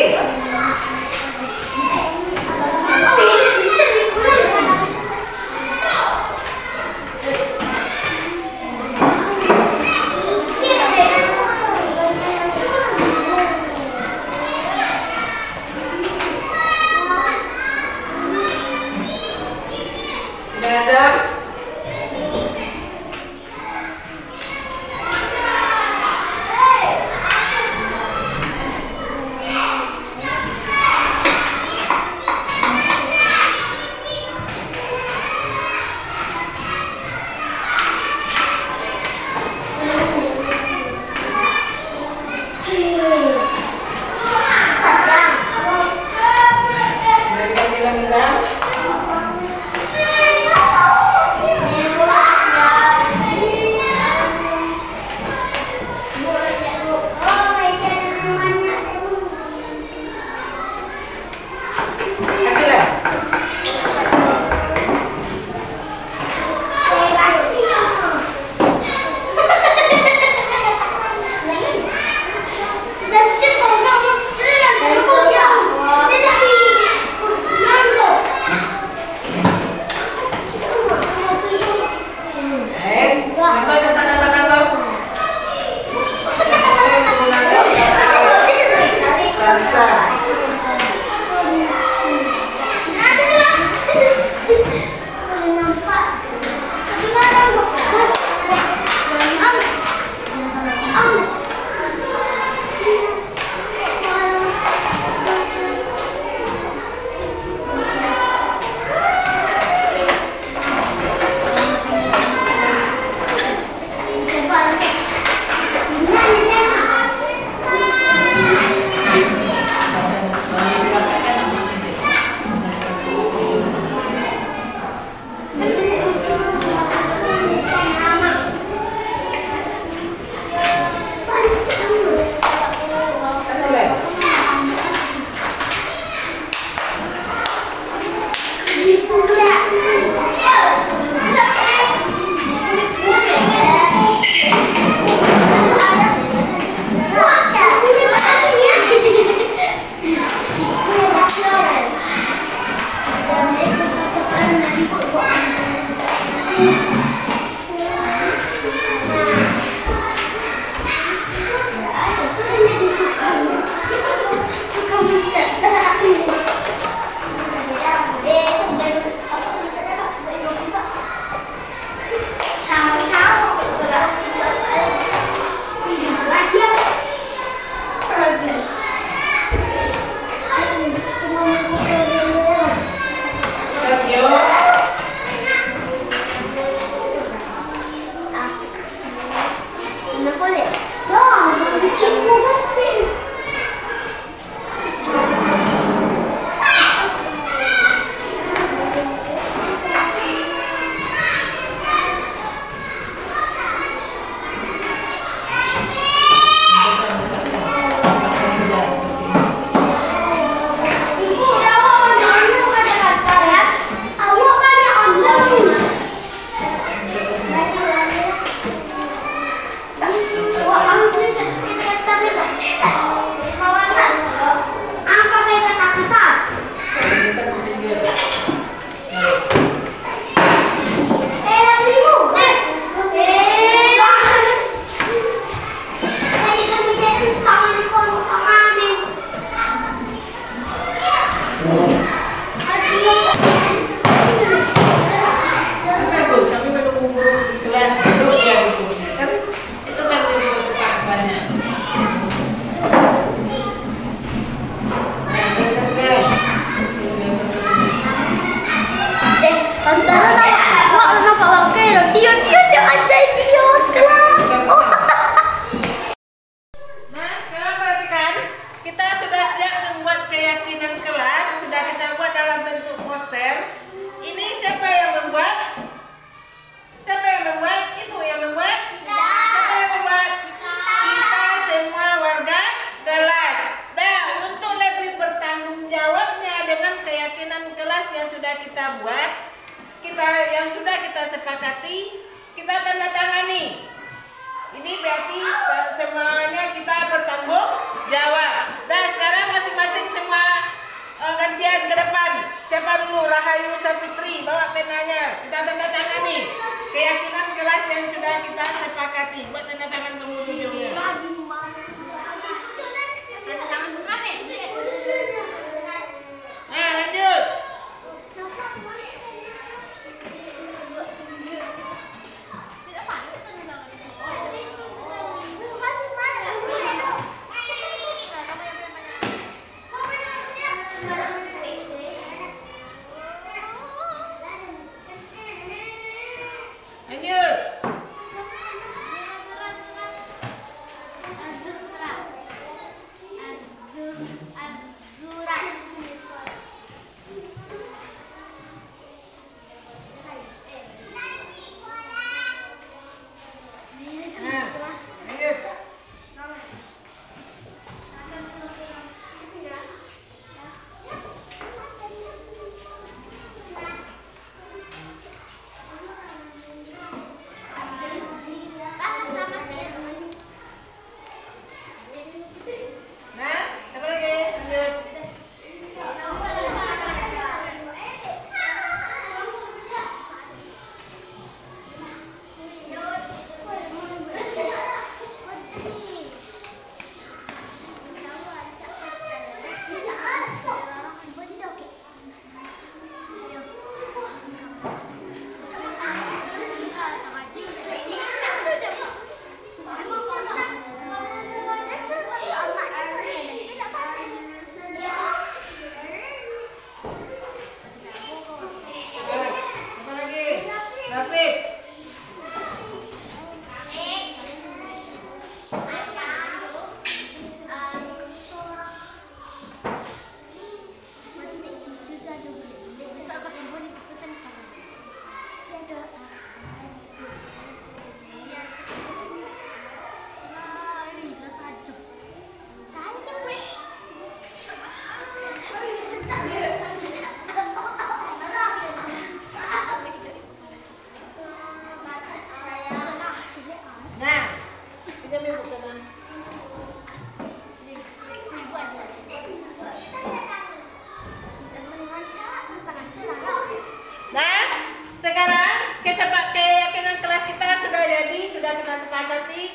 poster. Ini siapa yang membuat? Siapa yang membuat? Ibu yang membuat? Siapa yang membuat? Kita semua warga kelas. Nah, untuk lebih bertanggung jawabnya dengan keyakinan kelas yang sudah kita buat, yang sudah kita sepakati, kita tanda tangani. Ini berarti semuanya kita bertanggung jawab. Nah, sekarang masing-masing semua gantian ke depan. Siapa dulu? Rahayu Sapitri, bawa penanya. Kita tanda tangani keyakinan kelas yang sudah kita sepakati. Buat tanda tangan penghujungnya. Nah, lanjut.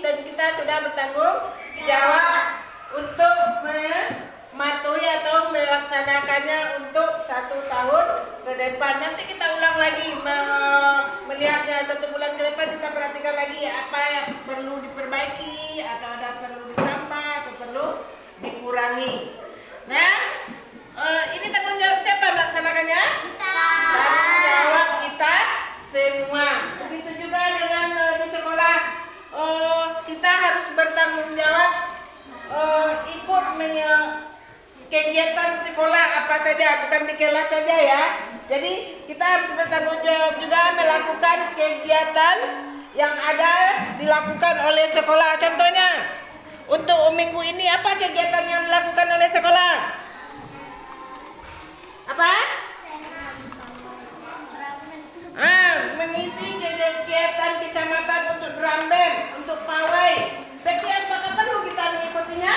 Dan kita sudah bertanggung jawab untuk mematuhi atau melaksanakannya untuk 1 tahun ke depan. Nanti kita ulang lagi melihatnya 1 bulan ke depan, kita perhatikan lagi apa yang perlu diperbaiki atau ada perlu ditambah atau perlu dikurangi. Nah, ini tanggung jawab siapa melaksanakannya? Tanggung jawab kita semua. Begitu juga dengan di sekolah. Kita harus bertanggung jawab ikut kegiatan sekolah apa saja, bukan di kelas saja ya. Jadi kita harus bertanggung jawab juga melakukan kegiatan yang ada dilakukan oleh sekolah. Contohnya, untuk minggu ini apa kegiatan yang dilakukan oleh sekolah? Apa? Mengisi kegiatan kecamatan untuk drum band, untuk pawai. Berarti apakah perlu kita mengikutinya?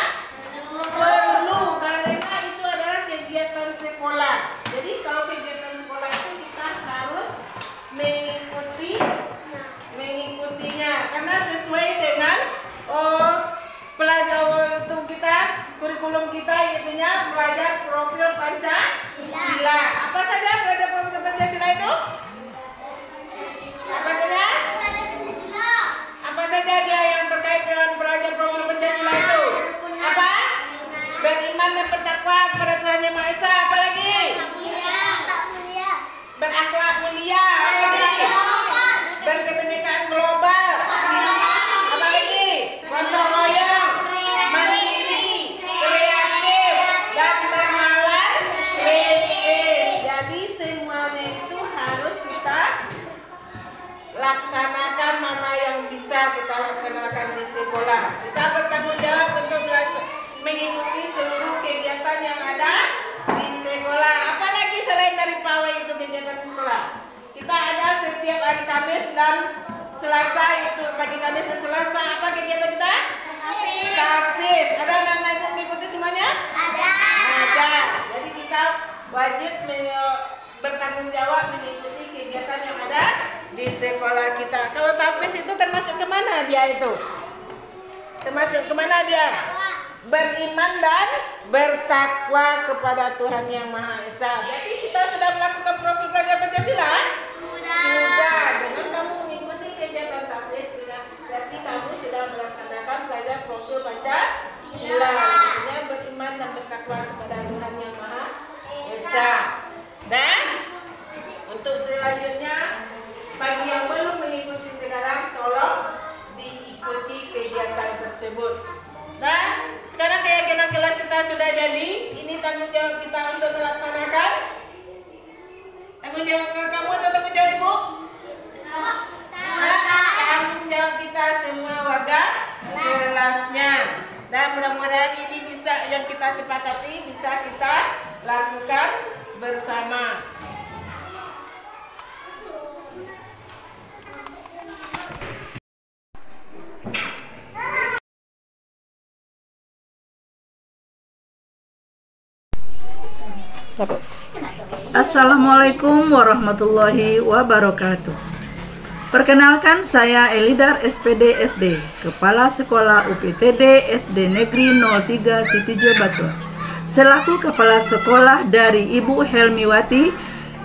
Perlu, karena itu adalah kegiatan sekolah. Jadi kalau kegiatan sekolah itu kita harus mengikutinya karena sesuai dengan pelajaran itu kita, kurikulum kita, yaitunya belajar profil Pancasila. Apa saja belajar profil Pancasila itu? Apa saja? Apa saja dia yang terkait dengan belajar profil Pancasila itu? Apa? Beriman dan bertakwa kepada Tuhan Yang Maha Esa. Apa lagi? Berakhlak mulia. Apa lagi? Berkebinekaan global. Apa lagi? Gotong royong, mandiri, kreatif, dan bernalar wajib bertanggung jawab mengikuti kegiatan yang ada di sekolah kita. Kalau tahfiz itu termasuk kemana dia itu? Termasuk kemana dia? Beriman dan bertakwa kepada Tuhan Yang Maha Esa. Jadi kita sudah melakukan profil belajar Pancasila? Sudah. Dengan kamu mengikuti kegiatan tahfiz, berarti kamu sudah melaksanakan belajar profil Pancasila. Artinya beriman dan bertakwa kepada Tuhan Yang Maha Esa. Dan untuk selanjutnya, bagi yang belum mengikuti sekarang, tolong diikuti kegiatan tersebut. Dan sekarang keyakinan kelas kita sudah jadi. Ini tanggung jawab kita untuk melaksanakan. Tanggung jawab kamu atau tanggung jawab ibu? Tanggung jawab kita semua warga kelasnya. Dan mudah-mudahan ini bisa, yang kita sepakati bisa kita lakukan bersama. Assalamualaikum warahmatullahi wabarakatuh. Perkenalkan, saya Elidar SPD SD, Kepala Sekolah UPTD SD Negeri 03 Situjo Batua, selaku Kepala Sekolah dari Ibu Helmiwati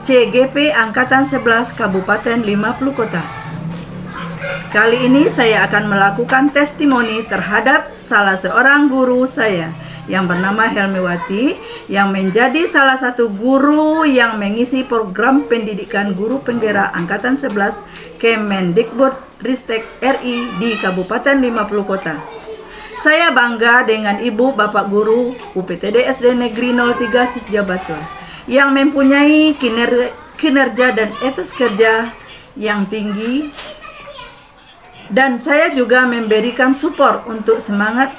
CGP Angkatan 11 Kabupaten 50 Kota. Kali ini saya akan melakukan testimoni terhadap salah seorang guru saya yang bernama Helmiwati, yang menjadi salah satu guru yang mengisi program pendidikan guru penggerak Angkatan 11 Kemendikbudristek RI di Kabupaten 50 Kota. Saya bangga dengan Ibu Bapak Guru UPTD SD Negeri 03 Situjo Batua yang mempunyai kinerja dan etos kerja yang tinggi, dan saya juga memberikan support untuk semangat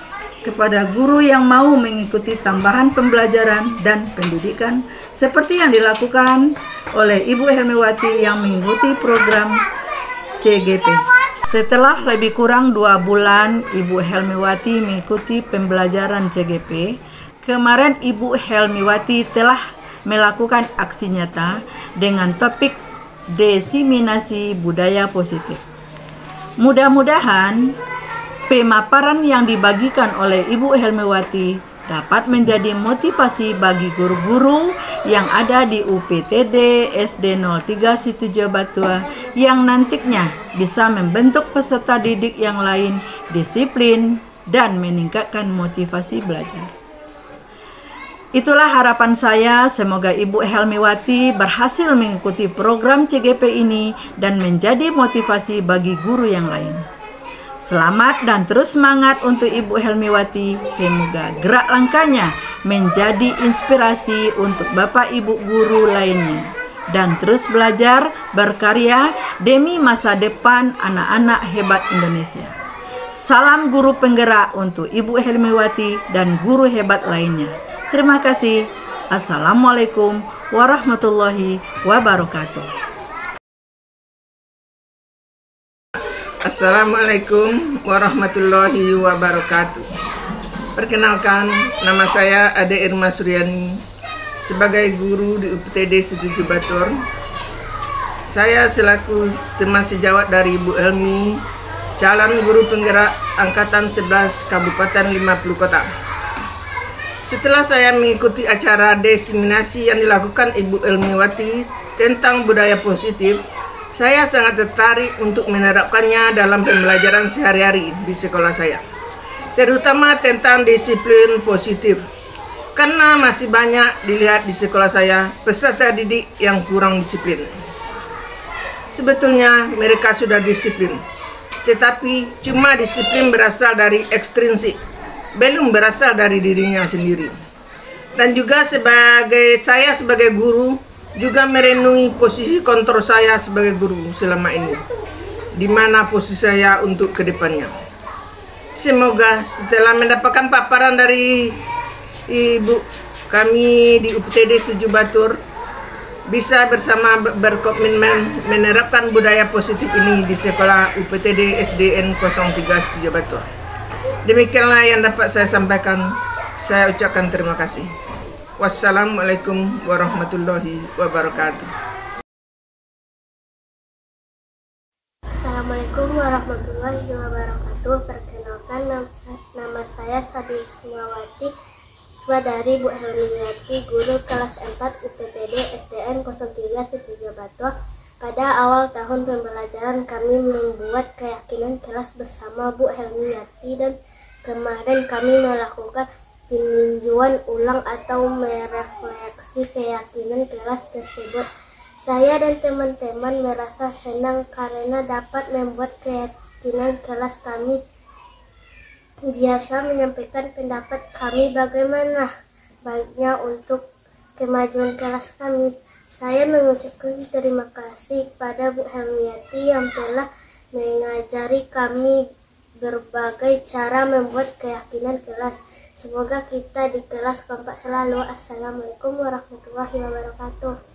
kepada guru yang mau mengikuti tambahan pembelajaran dan pendidikan seperti yang dilakukan oleh Ibu Helmiwati yang mengikuti program CGP. Setelah lebih kurang 2 bulan Ibu Helmiwati mengikuti pembelajaran CGP, kemarin Ibu Helmiwati telah melakukan aksi nyata dengan topik diseminasi budaya positif. Mudah-mudahan pemaparan yang dibagikan oleh Ibu Helmiwati dapat menjadi motivasi bagi guru-guru yang ada di UPTD SD 03 Situjo Batua yang nantinya bisa membentuk peserta didik yang lain disiplin dan meningkatkan motivasi belajar. Itulah harapan saya, semoga Ibu Helmiwati berhasil mengikuti program CGP ini dan menjadi motivasi bagi guru yang lain. Selamat dan terus semangat untuk Ibu Helmiwati. Semoga gerak langkahnya menjadi inspirasi untuk Bapak Ibu guru lainnya. Dan terus belajar, berkarya demi masa depan anak-anak hebat Indonesia. Salam guru penggerak untuk Ibu Helmiwati dan guru hebat lainnya. Terima kasih. Assalamualaikum warahmatullahi wabarakatuh. Assalamualaikum warahmatullahi wabarakatuh. Perkenalkan, nama saya Ade Irma Suryani, sebagai guru di UPTD Situjo Batur. Saya selaku teman sejawat dari Ibu Helmi, calon guru penggerak Angkatan 11 Kabupaten 50 Kota. Setelah saya mengikuti acara diseminasi yang dilakukan Ibu Helmiwati tentang budaya positif, saya sangat tertarik untuk menerapkannya dalam pembelajaran sehari-hari di sekolah saya, terutama tentang disiplin positif. Karena masih banyak dilihat di sekolah saya peserta didik yang kurang disiplin. Sebetulnya mereka sudah disiplin, tetapi cuma disiplin berasal dari ekstrinsik, belum berasal dari dirinya sendiri. Dan juga saya sebagai guru juga merenungi posisi kontrol saya sebagai guru selama ini, di mana posisi saya untuk kedepannya. Semoga setelah mendapatkan paparan dari ibu kami di UPTD Situjo Batur, bisa bersama berkomitmen menerapkan budaya positif ini di sekolah UPTD SDN 03 Situjo Batur. Demikianlah yang dapat saya sampaikan. Saya ucapkan terima kasih. Wassalamualaikum warahmatullahi wabarakatuh. Assalamualaikum warahmatullahi wabarakatuh. Perkenalkan, nama saya Sadi Ismawati, siswa dari Bu Helmiati, guru kelas 4 UPTD SDN 03 Setuja Batua. Pada awal tahun pembelajaran kami membuat keyakinan kelas bersama Bu Helmiati, dan kemarin kami melakukan peninjauan ulang atau merefleksi keyakinan kelas tersebut. Saya dan teman-teman merasa senang karena dapat membuat keyakinan kelas kami. Biasa menyampaikan pendapat kami bagaimana baiknya untuk kemajuan kelas kami. Saya mengucapkan terima kasih kepada Bu Helmiati yang telah mengajari kami berbagai cara membuat keyakinan kelas. Semoga kita di kelas kompak selalu. Assalamualaikum warahmatullahi wabarakatuh.